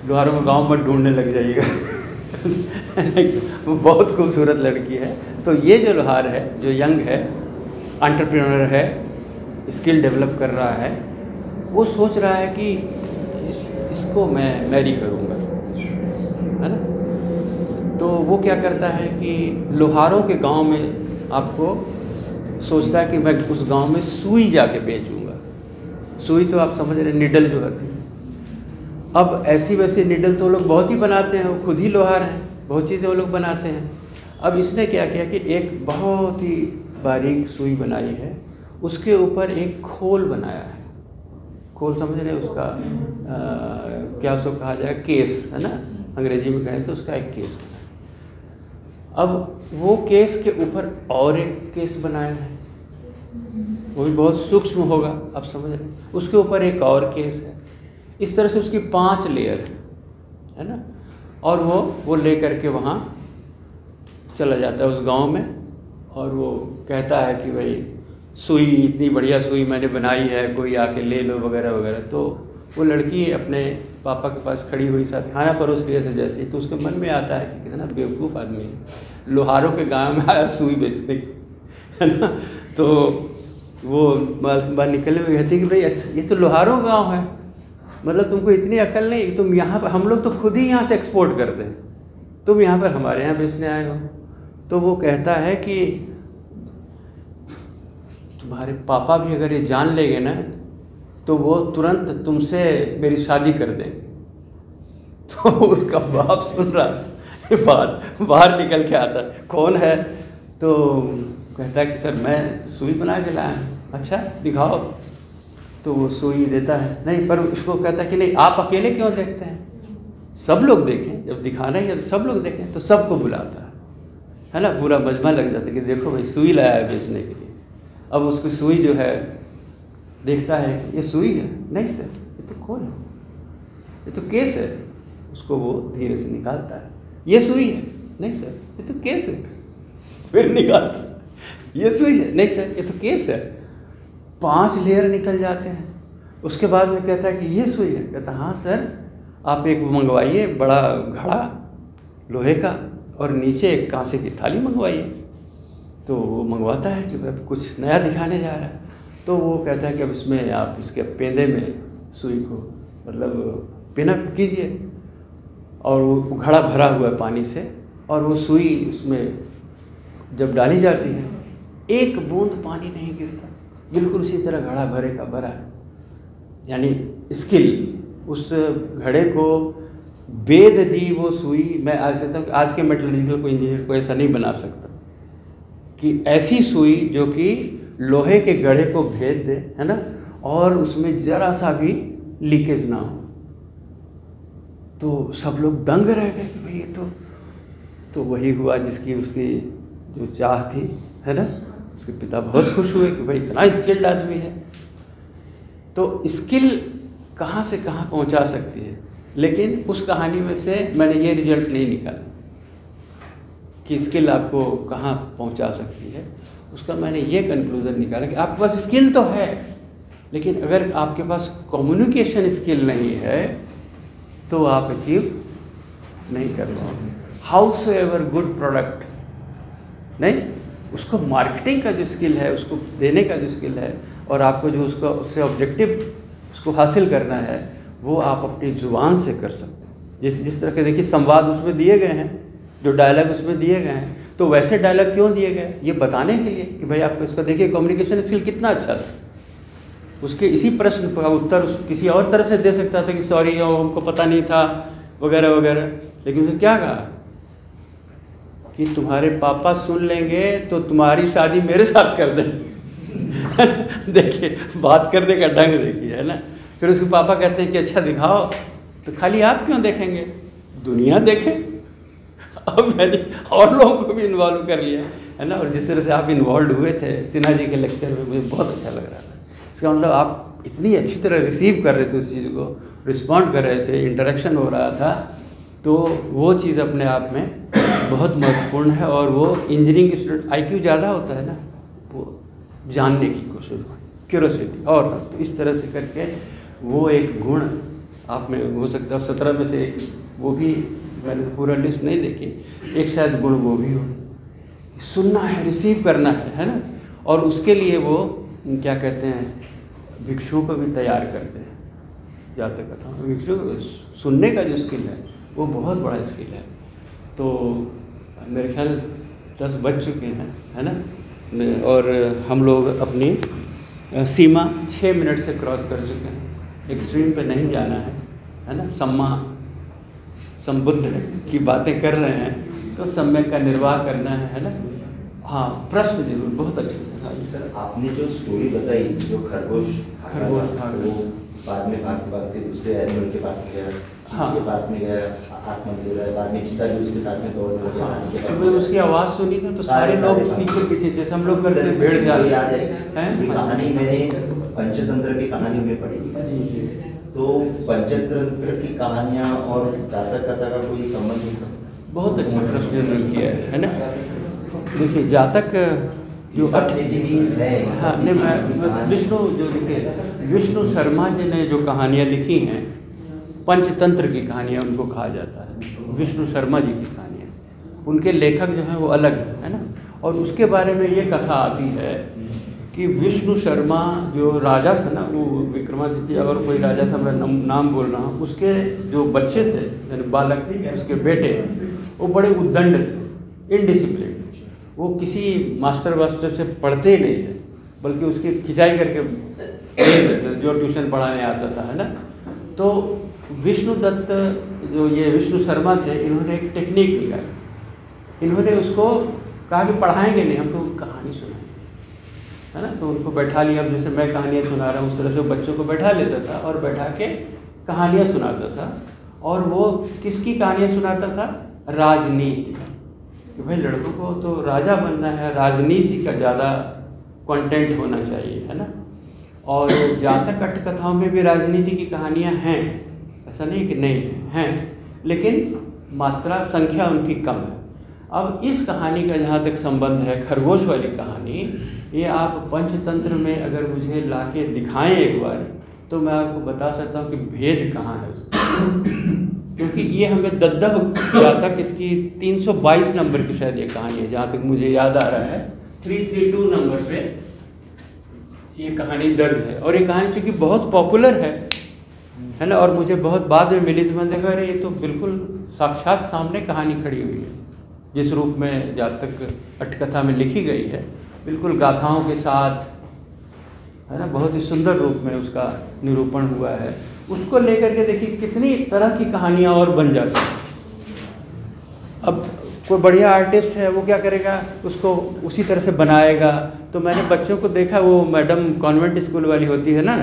लोहारों का गांव मत ढूंढने लग जाइएगा वो बहुत खूबसूरत लड़की है। तो ये जो लोहार है, जो यंग है, एंटरप्रेन्योर है, स्किल डेवलप कर रहा है, वो सोच रहा है कि इसको मैं मैरी करूँगा, है ना। तो वो क्या करता है कि लोहारों के गांव में आपको सोचता है कि मैं उस गांव में सुई जाके बेचूंगा। सुई तो आप समझ रहे, निडल जो होती है। अब ऐसी वैसी निडल तो लोग बहुत ही बनाते हैं, वो खुद ही लोहार हैं, बहुत चीज़ें वो लोग बनाते हैं। अब इसने क्या किया कि एक बहुत ही बारीक सुई बनाई है, उसके ऊपर एक खोल बनाया है। खोल समझ रहे हैं, उसका क्या उसको कहा जाए, केस, है ना, अंग्रेजी में कहें तो उसका एक केस बनाया। अब वो केस के ऊपर और एक केस बनाया है, वो भी बहुत सूक्ष्म होगा, आप समझ रहे हैं। उसके ऊपर एक और केस है। इस तरह से उसकी 5 लेयर है ना। और वो ले करके वहाँ चला जाता है उस गांव में और वो कहता है कि भाई सुई, इतनी बढ़िया सुई मैंने बनाई है, कोई आके ले लो वगैरह वगैरह। तो वो लड़की अपने पापा के पास खड़ी हुई, साथ खाना परोस रही है जैसे, तो उसके मन में आता है कि कितना बेवकूफ़ आदमी है, लोहारों के गांव में आया सुई बेचने की, है ना। तो वो बाहर निकलने में कहती है कि भाई ये तो लोहारों गांव है, मतलब तुमको इतनी अकल नहीं, तुम यहाँ पर, हम लोग तो खुद ही यहाँ से एक्सपोर्ट करते हैं, तुम यहाँ पर हमारे यहाँ बेचने आए हो। तो वो कहता है कि तुम्हारे पापा भी अगर ये जान लेंगे ना तो वो तुरंत तुमसे मेरी शादी कर देंगे। तो उसका बाप सुन रहा था ये बात, बाहर निकल के आता है, कौन है? तो कहता है कि सर मैं सुई बना के लाया हूँ। अच्छा दिखाओ। तो वो सुई देता है, नहीं, पर उसको कहता है कि नहीं, आप अकेले क्यों देखते हैं, सब लोग देखें, जब दिखाना ही है तो सब लोग देखें। तो सबको बुलाता है ना, पूरा मजमा लग जाता है कि देखो भाई सुई लाया है बेचने के लिए। अब उसकी सुई जो है देखता है, ये सुई है, नहीं सर ये तो खोल है, ये तो केस है। उसको वो धीरे से निकालता है, ये सुई है, नहीं सर ये तो केस है। फिर निकालता है, ये सुई है, नहीं सर ये तो केस है। 5 लेयर निकल जाते हैं। उसके बाद में कहता है कि ये सुई है, कहता हाँ सर आप एक मंगवाइए बड़ा घड़ा लोहे का और नीचे एक कांसे की थाली मंगवाइए। तो वो मंगवाता है कि अब कुछ नया दिखाने जा रहा है। तो वो कहता है कि अब इसमें आप इसके पेंदे में सुई को मतलब पिनअप कीजिए, और वो घड़ा भरा हुआ है पानी से, और वो सुई उसमें जब डाली जाती है एक बूंद पानी नहीं गिरता, बिल्कुल उसी तरह घड़ा भरे का भरा है। यानी स्किल, उस घड़े को बेद दी वो सुई। मैं आज कहता हूँ कि आज के मेटलर्जिकल को इंजीनियर को ऐसा नहीं बना सकता कि ऐसी सुई जो कि लोहे के घड़े को भेद दे, है ना, और उसमें जरा सा भी लीकेज ना हो। तो सब लोग दंग रह गए कि भाई ये तो वही हुआ जिसकी उसकी जो चाह थी, है ना। उसके पिता बहुत खुश हुए कि भाई इतना स्किल्ड आदमी है। तो स्किल कहाँ से कहाँ पहुँचा सकती है, लेकिन उस कहानी में से मैंने ये रिजल्ट नहीं निकाला कि स्किल आपको कहाँ पहुँचा सकती है। उसका मैंने ये कंक्लूज़न निकाला कि आपके पास स्किल तो है, लेकिन अगर आपके पास कम्युनिकेशन स्किल नहीं है तो आप अचीव नहीं कर पाओगे। हाउस एवर गुड प्रोडक्ट नहीं, उसको मार्केटिंग का जो स्किल है, उसको देने का जो स्किल है, और आपको जो उससे ऑब्जेक्टिव उसको हासिल करना है, वो आप अपनी ज़ुबान से कर सकते हैं। जिस तरह के देखिए संवाद उसमें दिए गए हैं, जो डायलॉग उसमें दिए गए हैं, तो वैसे डायलॉग क्यों दिए गए? ये बताने के लिए कि भाई आपको इसका देखिए कम्युनिकेशन स्किल कितना अच्छा था। उसके इसी प्रश्न का उत्तर किसी और तरह से दे सकता था कि सॉरी हमको पता नहीं था वगैरह वगैरह, लेकिन उसने क्या कहा कि तुम्हारे पापा सुन लेंगे तो तुम्हारी शादी मेरे साथ कर देंगे। देखिए बात करने का ढंग देखिए, है ना। फिर उसके पापा कहते हैं कि अच्छा दिखाओ, तो खाली आप क्यों देखेंगे, दुनिया देखे। अब मैंने और लोगों को भी इन्वॉल्व कर लिया, है ना। और जिस तरह से आप इन्वॉल्व हुए थे सिन्हा जी के लेक्चर में, मुझे बहुत अच्छा लग रहा था। इसका मतलब आप इतनी अच्छी तरह रिसीव कर रहे थे उस चीज़ को, रिस्पॉन्ड कर रहे थे, इंटरेक्शन हो रहा था, तो वो चीज़ अपने आप में बहुत महत्वपूर्ण है। और वो इंजीनियरिंग स्टूडेंट IQ ज़्यादा होता है ना, वो जानने की कोशिश, क्यूरोसिटी, और तो इस तरह से करके वो एक गुण आप में हो सकता है। 17 में से एक वो भी, मैंने तो पूरा लिस्ट नहीं देखी, एक शायद गुण वो भी हो, सुनना है, रिसीव करना है ना। और उसके लिए वो क्या कहते हैं, भिक्षुओं को भी तैयार करते हैं। जाते कथा भिक्षु सुनने का जो स्किल है वो बहुत बड़ा स्किल है। तो मेरे ख्याल 10 बज चुके हैं, है ना, और हम लोग अपनी सीमा 6 मिनट से क्रॉस कर चुके हैं। एक्सट्रीम पे नहीं जाना है ना। संबुद्ध की बातें कर रहे हैं तो सम्यक का निर्वाह करना है ना। हाँ, प्रश्न जरूर बहुत अच्छे से। हाँ सर, आपने जो स्टोरी बताई, जो खरगोश था, वो बाद में भागते दूसरे एनिमल के पास में गया, हाँ, के पास में गया, आसमान में गया, बाद में चीता भी उसके साथ में दौड़ गया, पानी के पास। तो उसकी आवाज़ सुनी ना तो सारे लोग पीछे पीछे, जैसे हम लोग करते भेड़ चाल। याद है कहानी, मैंने पंचतंत्र की कहानी में पढ़ी जी। तो पंचतंत्र की कहानियाँ और जातक कथा का कोई संबंध नहीं? बहुत अच्छा प्रश्न किया है ना। देखिए जातक जो है, हाँ नहीं, मैं विष्णु जो लिखे विष्णु शर्मा जी ने जो कहानियाँ लिखी हैं, पंचतंत्र की कहानियाँ उनको कहा जाता है, विष्णु शर्मा जी की कहानियाँ, उनके लेखक जो हैं वो अलग है ना। और उसके बारे में ये कथा आती है कि विष्णु शर्मा जो राजा था ना, वो विक्रमादित्य और कोई राजा था, मैं नाम बोल रहा हूँ, उसके जो बच्चे थे यानी बालक, उसके बेटे, वो बड़े उद्दंड थे, इनडिसिप्लिन। वो किसी मास्टर वास्टर से पढ़ते ही नहीं थे, बल्कि उसकी खिंचाई करके जो ट्यूशन पढ़ाने आता था, है ना। तो विष्णु दत्त जो ये विष्णु शर्मा थे, इन्होंने एक टेक्निक निकाली। इन्होंने उसको कहा कि पढ़ाएंगे नहीं, हमको कहानी सुनाएंगे, है ना। तो उनको बैठा लिया, अब जैसे मैं कहानियाँ सुना रहा हूँ उस तरह से बच्चों को बैठा लेता था और बैठा के कहानियाँ सुनाता था। और वो किसकी कहानियाँ सुनाता था? राजनीति, कि भाई लड़कों को तो राजा बनना है, राजनीति का ज़्यादा कंटेंट होना चाहिए, है ना। और जातक कथाओं में भी राजनीति की कहानियाँ हैं, ऐसा नहीं कि नहीं हैं, लेकिन मात्रा संख्या उनकी कम है। अब इस कहानी का जहाँ तक संबंध है, खरगोश वाली कहानी, ये आप पंचतंत्र में अगर मुझे लाके दिखाएं एक बार, तो मैं आपको बता सकता हूँ कि भेद कहाँ है उसका। क्योंकि ये हमें दद्दव जातक, इसकी 322 नंबर की शायद ये कहानी है, जहाँ तक मुझे याद आ रहा है, 332 नंबर पे ये कहानी दर्ज है। और ये कहानी चूँकि बहुत पॉपुलर है ना, और मुझे बहुत बाद में मिली, तो मैंने देखा अरे ये तो बिल्कुल साक्षात सामने कहानी खड़ी हुई है, जिस रूप में जातक अटकथा में लिखी गई है, बिल्कुल गाथाओं के साथ, है ना, बहुत ही सुंदर रूप में उसका निरूपण हुआ है। उसको लेकर के देखिए कितनी तरह की कहानियाँ और बन जाती हैं। अब कोई बढ़िया आर्टिस्ट है, वो क्या करेगा, उसको उसी तरह से बनाएगा। तो मैंने बच्चों को देखा, वो मैडम कॉन्वेंट स्कूल वाली होती है ना,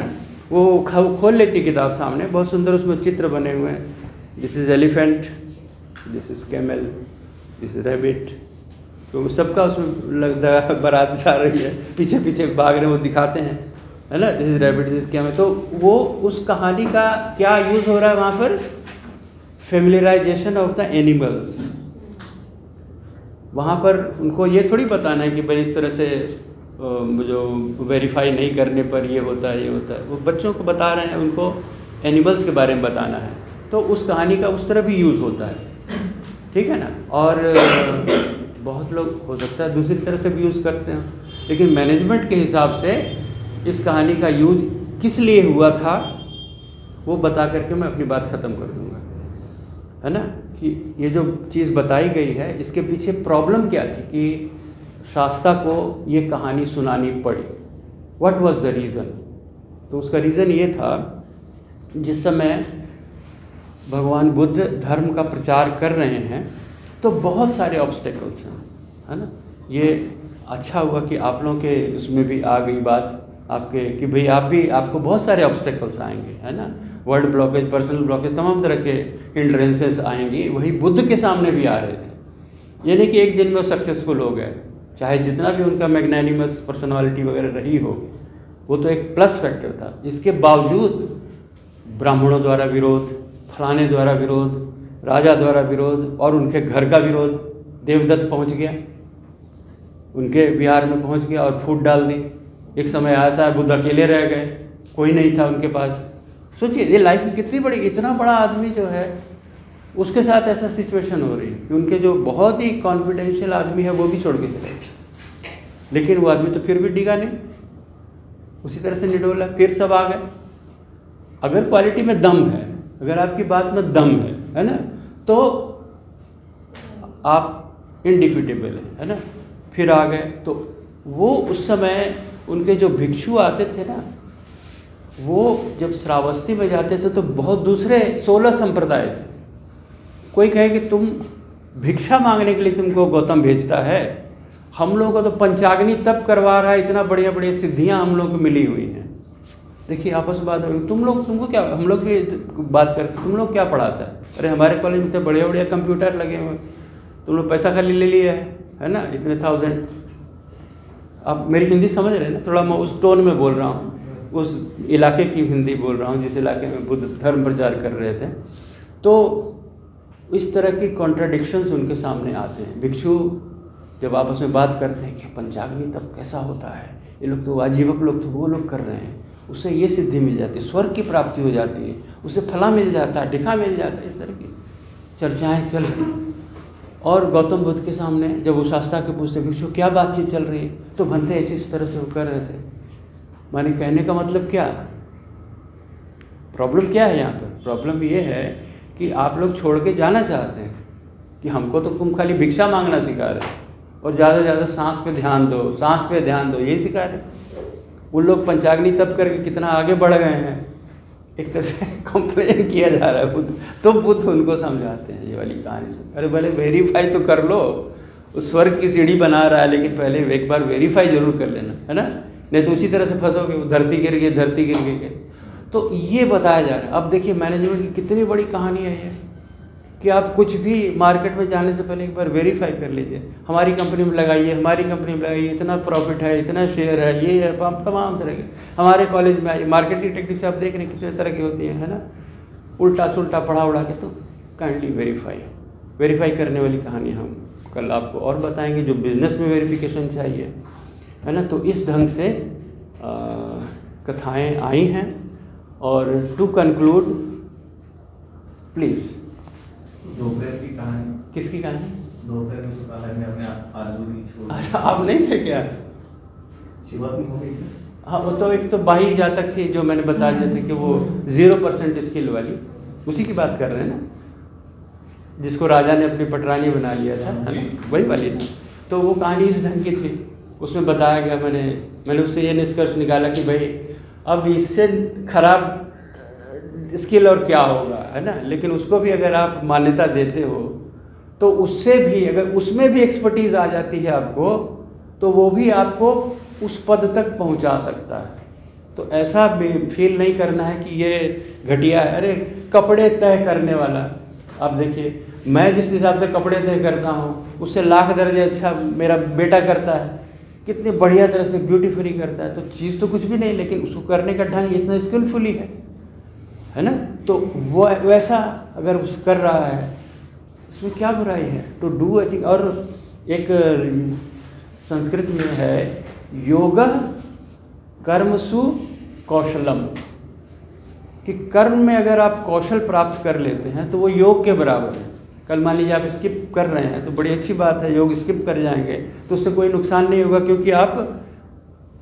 वो खोल लेती किताब सामने, बहुत सुंदर उसमें चित्र बने हुए हैं, this is elephant, this is camel, this is rabbit. तो सबका उसमें लगता है बारात जा रही है, पीछे पीछे भाग रहे, वो दिखाते हैं, है ना, दिस इज रैबिट, दिस क्या में। तो वो उस कहानी का क्या यूज़ हो रहा है वहाँ पर? फेमिलियराइजेशन ऑफ द एनिमल्स। वहाँ पर उनको ये थोड़ी बताना है कि भाई इस तरह से जो वेरीफाई नहीं करने पर ये होता है, ये होता है। वो बच्चों को बता रहे हैं, उनको एनिमल्स के बारे में बताना है, तो उस कहानी का उस तरह भी यूज़ होता है, ठीक है ना। और बहुत लोग हो सकता है दूसरी तरह से भी यूज़ करते हैं, लेकिन मैनेजमेंट के हिसाब से इस कहानी का यूज किस लिए हुआ था वो बता करके मैं अपनी बात ख़त्म कर दूंगा, है ना। कि ये जो चीज़ बताई गई है, इसके पीछे प्रॉब्लम क्या थी कि शास्ता को ये कहानी सुनानी पड़ी। What was the reason? तो उसका रीज़न ये था, जिस समय भगवान बुद्ध धर्म का प्रचार कर रहे हैं तो बहुत सारे ऑब्स्टेकल्स हैं, है ना। ये अच्छा हुआ कि आप लोगों के उसमें भी आ गई बात आपके कि भाई आपको बहुत सारे ऑब्स्टेकल्स आएंगे, है ना। वर्ड ब्लॉकेज, पर्सनल ब्लॉकेज, तमाम तरह के हिंड्रेंसेस आएंगी, वही बुद्ध के सामने भी आ रहे थे। यानी कि एक दिन में वो सक्सेसफुल हो गए, चाहे जितना भी उनका मैग्नेनिमस पर्सनालिटी वगैरह रही हो, वो तो एक प्लस फैक्टर था। इसके बावजूद ब्राह्मणों द्वारा विरोध, फलाने द्वारा विरोध, राजा द्वारा विरोध, और उनके घर का विरोध। देवदत्त पहुंच गया, उनके बिहार में पहुंच गया और फूट डाल दी। एक समय ऐसा है बुद्ध अकेले रह गए, कोई नहीं था उनके पास। सोचिए ये लाइफ की कितनी बड़ी, इतना बड़ा आदमी जो है उसके साथ ऐसा सिचुएशन हो रही है कि उनके जो बहुत ही कॉन्फिडेंशियल आदमी है वो भी छोड़ के चले गए। लेकिन वो आदमी तो फिर भी डिगा नहीं, उसी तरह से निडोला, फिर सब आ गए। अगर क्वालिटी में दम है, अगर आपकी बात में दम है ना, तो आप इनडिफिटेबल है ना। फिर आ गए। तो वो उस समय उनके जो भिक्षु आते थे ना, वो जब श्रावस्ती में जाते थे तो बहुत दूसरे 16 संप्रदाय थे। कोई कहे कि तुम भिक्षा मांगने के लिए तुमको गौतम भेजता है, हम लोगों को तो पंचाग्नि तप करवा रहा है, इतना बढ़िया बढ़िया सिद्धियां हम लोग को मिली हुई हैं। देखिए आपस में बात हो रही, तुमको क्या, हम लोग की बात करके तुम लोग क्या पढ़ाता है? अरे हमारे कॉलेज में तो बढ़िया बढ़िया कंप्यूटर लगे हुए, तुम लोग पैसा खाली ले लिया है ना, इतने 1000। आप मेरी हिंदी समझ रहे हैं ना, थोड़ा मैं उस टोन में बोल रहा हूँ, उस इलाके की हिंदी बोल रहा हूँ जिस इलाके में बुद्ध धर्म प्रचार कर रहे थे। तो इस तरह की कॉन्ट्राडिक्शंस उनके सामने आते हैं। भिक्षु जब आपस में बात करते हैं कि पंचाग्नि तप कैसा होता है, ये लोग तो आजीवक लोग तो वो लोग कर रहे हैं, उससे ये सिद्धि मिल जाती है, स्वर्ग की प्राप्ति हो जाती है, उससे फला मिल जाता है, ढिका मिल जाता है, इस तरह की चर्चाएँ चल रही। और गौतम बुद्ध के सामने जब वो शास्त्रा के पूछते भिक्षु क्या बातचीत चल रही है, तो भंते ऐसी इस तरह से वो कर रहे थे। माने कहने का मतलब क्या, प्रॉब्लम क्या है यहाँ पर? प्रॉब्लम ये है कि आप लोग छोड़ के जाना चाहते हैं कि हमको तो तुम खाली भिक्षा मांगना सिखा रहे और ज़्यादा से ज़्यादा सांस पे ध्यान दो, सांस पे ध्यान दो, यही सिखा रहे। उन लोग पंचाग्नि तप करके कितना आगे बढ़ गए हैं, एक तरह से कंप्लेन किया जा रहा है बुद्ध, तो बुद्ध उनको समझाते हैं ये वाली कहानी सुन, अरे भले वेरीफाई तो कर लो, उस स्वर्ग की सीढ़ी बना रहा है, लेकिन पहले एक बार वेरीफाई जरूर कर लेना, है ना, नहीं तो उसी तरह से फंसोगे, वो धरती गिर गई। तो ये बताया जा रहा है। अब देखिए मैनेजमेंट की कितनी बड़ी कहानी है ये, कि आप कुछ भी मार्केट में जाने से पहले एक बार वेरीफाई कर लीजिए, हमारी कंपनी में लगाइए, हमारी कंपनी में लगाइए, इतना प्रॉफिट है, इतना शेयर है, ये है, तमाम तरह के। हमारे कॉलेज में आइए, मार्केटिंग टेक्निक से आप देख रहे हैं कितने तरह की होती है ना, उल्टा सुल्टा पढ़ा उड़ा के। तो काइंडली वेरीफाई करने वाली कहानी हम कल आपको और बताएंगे, जो बिज़नेस में वेरिफिकेशन चाहिए, है ना। तो इस ढंग से कथाएँ आई हैं। और टू कंक्लूड प्लीज़, दोपहर की कहानी। किसकी कहानी? दोपहर में सुबह में अपने आलू भी छोड़। अच्छा, आप नहीं थे क्या? शुरुआत नहीं हो गई। हाँ, वो तो एक तो 22 जातक थी जो मैंने बता दिया था कि वो 0% स्किल वाली, उसी की बात कर रहे हैं ना, जिसको राजा ने अपनी पटरानी बना लिया था, है ना, वही वाली थी। तो वो कहानी इस ढंग की थी, उसमें बताया गया, मैंने उससे ये निष्कर्ष निकाला कि भाई अब इससे खराब स्किल और क्या होगा, है ना। लेकिन उसको भी अगर आप मान्यता देते हो तो उससे भी, अगर उसमें भी एक्सपर्टीज़ आ जाती है आपको, तो वो भी आपको उस पद तक पहुंचा सकता है। तो ऐसा फील नहीं करना है कि ये घटिया है। अरे कपड़े तय करने वाला, आप देखिए, मैं जिस हिसाब से कपड़े तय करता हूँ उससे लाख दर्जे अच्छा मेरा बेटा करता है, कितनी बढ़िया तरह से ब्यूटीफुली करता है। तो चीज़ तो कुछ भी नहीं, लेकिन उसको करने का ढंग इतना स्किलफुली है ना। तो वो वैसा अगर उस कर रहा है, उसमें क्या बुराई है? To do I think. और एक संस्कृत में है, योग कर्मसु कौशलम, कि कर्म में अगर आप कौशल प्राप्त कर लेते हैं तो वो योग के बराबर है। कल मान लीजिए आप स्किप कर रहे हैं तो बड़ी अच्छी बात है, योग स्किप कर जाएंगे तो उससे कोई नुकसान नहीं होगा, क्योंकि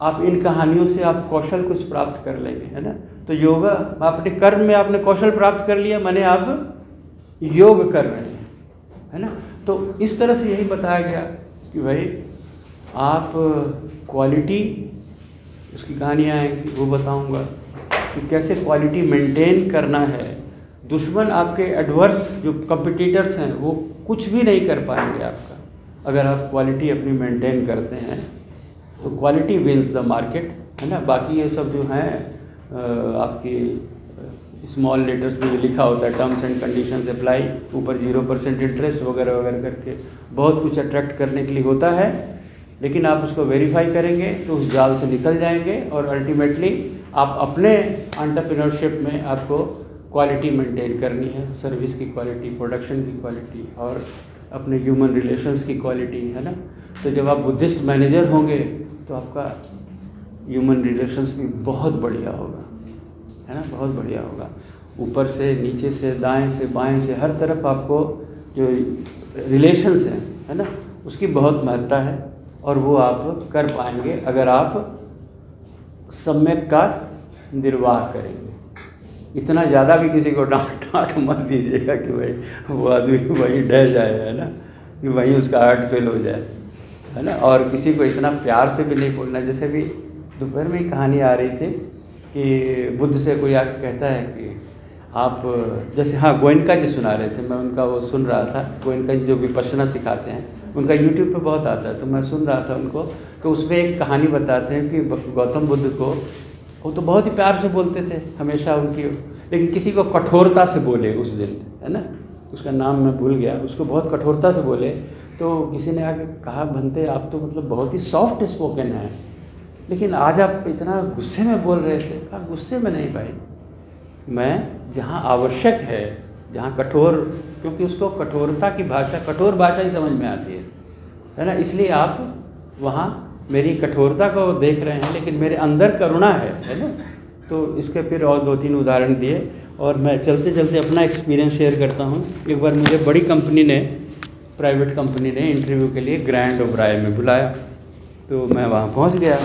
आप इन कहानियों से आप कौशल कुछ प्राप्त कर लेंगे, है ना। तो योगा, अपने कर्म में आपने कौशल प्राप्त कर लिया, माने आप योग कर रहे हैं, है ना। तो इस तरह से यही बताया गया कि भाई आप क्वालिटी, उसकी कहानियाँ आएंगी, वो बताऊंगा कि कैसे क्वालिटी मेंटेन करना है। दुश्मन आपके एडवर्स जो कॉम्पिटिटर्स हैं वो कुछ भी नहीं कर पाएंगे आपका, अगर आप क्वालिटी अपनी मेंटेन करते हैं। तो क्वालिटी विंस द मार्केट, है ना। बाकी ये सब जो हैं आपकी स्मॉल लेटर्स में लिखा होता है, टर्म्स एंड कंडीशंस अप्लाई, ऊपर 0% इंटरेस्ट वगैरह वगैरह करके बहुत कुछ अट्रैक्ट करने के लिए होता है। लेकिन आप उसको वेरीफाई करेंगे तो उस जाल से निकल जाएंगे, और अल्टीमेटली आप अपने एंटरप्रेन्योरशिप में आपको क्वालिटी मेंटेन करनी है, सर्विस की क्वालिटी, प्रोडक्शन की क्वालिटी, और अपने ह्यूमन रिलेशंस की क्वालिटी, है ना। तो जब आप बुद्धिस्ट मैनेजर होंगे तो आपका ह्यूमन रिलेशंस भी बहुत बढ़िया होगा, है ना, बहुत बढ़िया होगा। ऊपर से, नीचे से, दाएं से, बाएं से, हर तरफ आपको जो रिलेशंस हैं, है ना, उसकी बहुत महत्ता है, और वो आप कर पाएंगे अगर आप सम्यक का निर्वाह करेंगे। इतना ज़्यादा भी किसी को डांट मत दीजिएगा कि भाई वो आदमी वहीं ढह जाए, है ना, कि वहीं उसका हार्ट फेल हो जाए, है ना। और किसी को इतना प्यार से भी नहीं बोलना। जैसे भी दोपहर में ही कहानी आ रही थी कि बुद्ध से कोई आके कहता है कि आप, जैसे, हाँ, गोयनका जी सुना रहे थे, मैं उनका वो सुन रहा था। गोयनका जी जो विपश्यना सिखाते हैं, उनका यूट्यूब पे बहुत आता है, तो मैं सुन रहा था उनको। तो उसमें एक कहानी बताते हैं कि गौतम बुद्ध को, वो तो बहुत ही प्यार से बोलते थे हमेशा उनकी, लेकिन किसी को कठोरता से बोले उस दिन, है ना, उसका नाम मैं भूल गया, उसको बहुत कठोरता से बोले। तो किसी ने आके कहा, भंते आप तो मतलब बहुत ही सॉफ्ट स्पोकन हैं, लेकिन आज आप इतना गुस्से में बोल रहे थे। कहा, गुस्से में नहीं भाई, मैं जहाँ आवश्यक है, जहाँ कठोर, क्योंकि उसको कठोरता की भाषा, कठोर भाषा ही समझ में आती है, है ना। इसलिए आप वहाँ मेरी कठोरता को देख रहे हैं, लेकिन मेरे अंदर करुणा है ना। तो इसके फिर और 2-3 उदाहरण दिए, और मैं चलते चलते अपना एक्सपीरियंस शेयर करता हूँ। एक बार मुझे बड़ी कंपनी ने, प्राइवेट कंपनी ने इंटरव्यू के लिए ग्रैंड ओबराय में बुलाया, तो मैं वहाँ पहुँच गया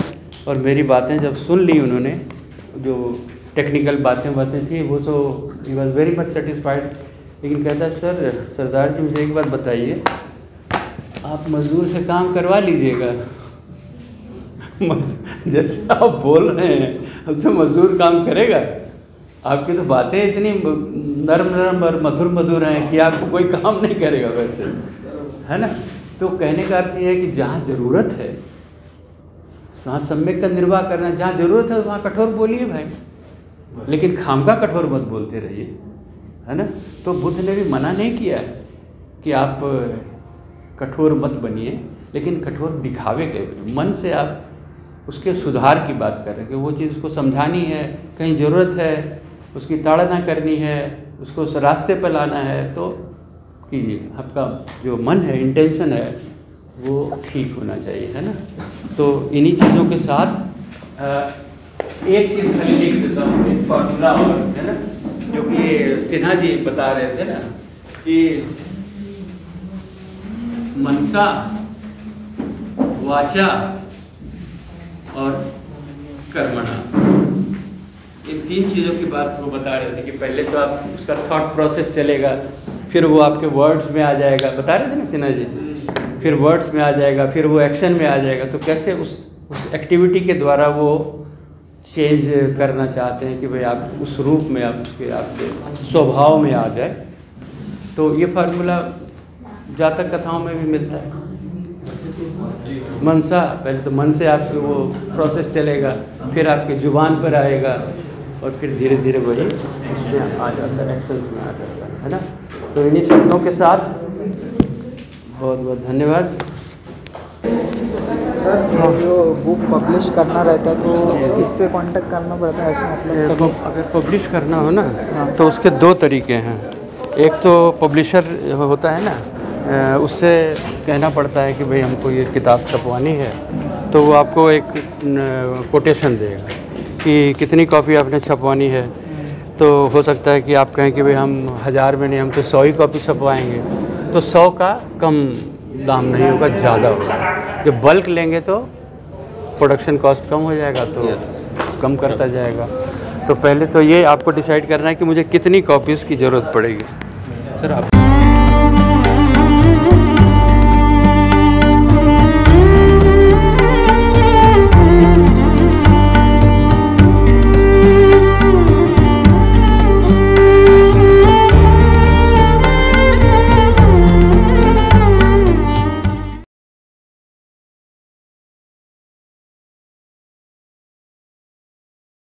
और मेरी बातें जब सुन ली उन्होंने, जो टेक्निकल बातें थी वो तो he was very much satisfied. लेकिन कहता सर सरदार जी मुझे एक बात बताइए, आप मज़दूर से काम करवा लीजिएगा। जैसे आप बोल रहे हैं उससे मज़दूर काम करेगा? आपकी तो बातें इतनी नरम और मधुर हैं कि आपको कोई काम नहीं करेगा वैसे, है ना। तो कहने का अर्थ ये है कि जहाँ ज़रूरत है वहाँ सम्यक का निर्वाह करना, जहाँ ज़रूरत है वहाँ कठोर बोलिए भाई, लेकिन खामखा कठोर मत बोलते रहिए, है ना। तो बुद्ध ने भी मना नहीं किया है कि आप कठोर मत बनिए, लेकिन कठोर दिखावे के मन से आप उसके सुधार की बात कर रहे हैं कि वो चीज़ उसको समझानी है, कहीं ज़रूरत है, उसकी ताड़ना करनी है, उसको उस रास्ते पर लाना है, तो कीजिए। आपका जो मन है, इंटेंशन है, वो ठीक होना चाहिए, है ना। तो इन्हीं चीज़ों के साथ एक चीज़ खाली लिख देता हूँ, एक फार्मूला और, है ना, जो कि सिन्हा जी बता रहे थे ना कि मनसा, वाचा और कर्मणा, इन 3 चीज़ों की बात वो बता रहे थे कि पहले तो आप उसका थॉट प्रोसेस चलेगा, फिर वो आपके वर्ड्स में आ जाएगा, बता रहे थे ना सिन्हा जी, फिर वर्ड्स में आ जाएगा, फिर वो एक्शन में आ जाएगा। तो कैसे उस एक्टिविटी के द्वारा वो चेंज करना चाहते हैं कि भाई आप उस रूप में, आप उसके आपके स्वभाव में आ जाए। तो ये फार्मूला जातक कथाओं में भी मिलता है। मनसा, पहले तो मन से आपके वो प्रोसेस चलेगा, फिर आपके जुबान पर आएगा, और फिर धीरे धीरे वही आ जाता है, एक्शंस में आ जाता है ना। तो इन्हीं शब्दों के साथ बहुत बहुत धन्यवाद। सर जो बुक पब्लिश करना रहता है तो किससे कांटेक्ट करना पड़ता है, ऐसे मतलब अगर पब्लिश करना हो ना तो उसके 2 तरीके हैं। एक तो पब्लिशर होता है ना, उससे कहना पड़ता है कि भाई हमको ये किताब छपवानी है, तो वो आपको एक कोटेशन देगा कि कितनी कॉपी आपने छपवानी है। तो हो सकता है कि आप कहें कि भाई हम 1000 में नहीं, हम तो 100 ही कॉपी छपवाएंगे, तो 100 का कम दाम नहीं होगा, ज़्यादा होगा। जब बल्क लेंगे तो प्रोडक्शन कॉस्ट कम हो जाएगा, तो कम करता जाएगा। तो पहले तो ये आपको डिसाइड करना है कि मुझे कितनी कॉपीज़ की ज़रूरत पड़ेगी। सर आप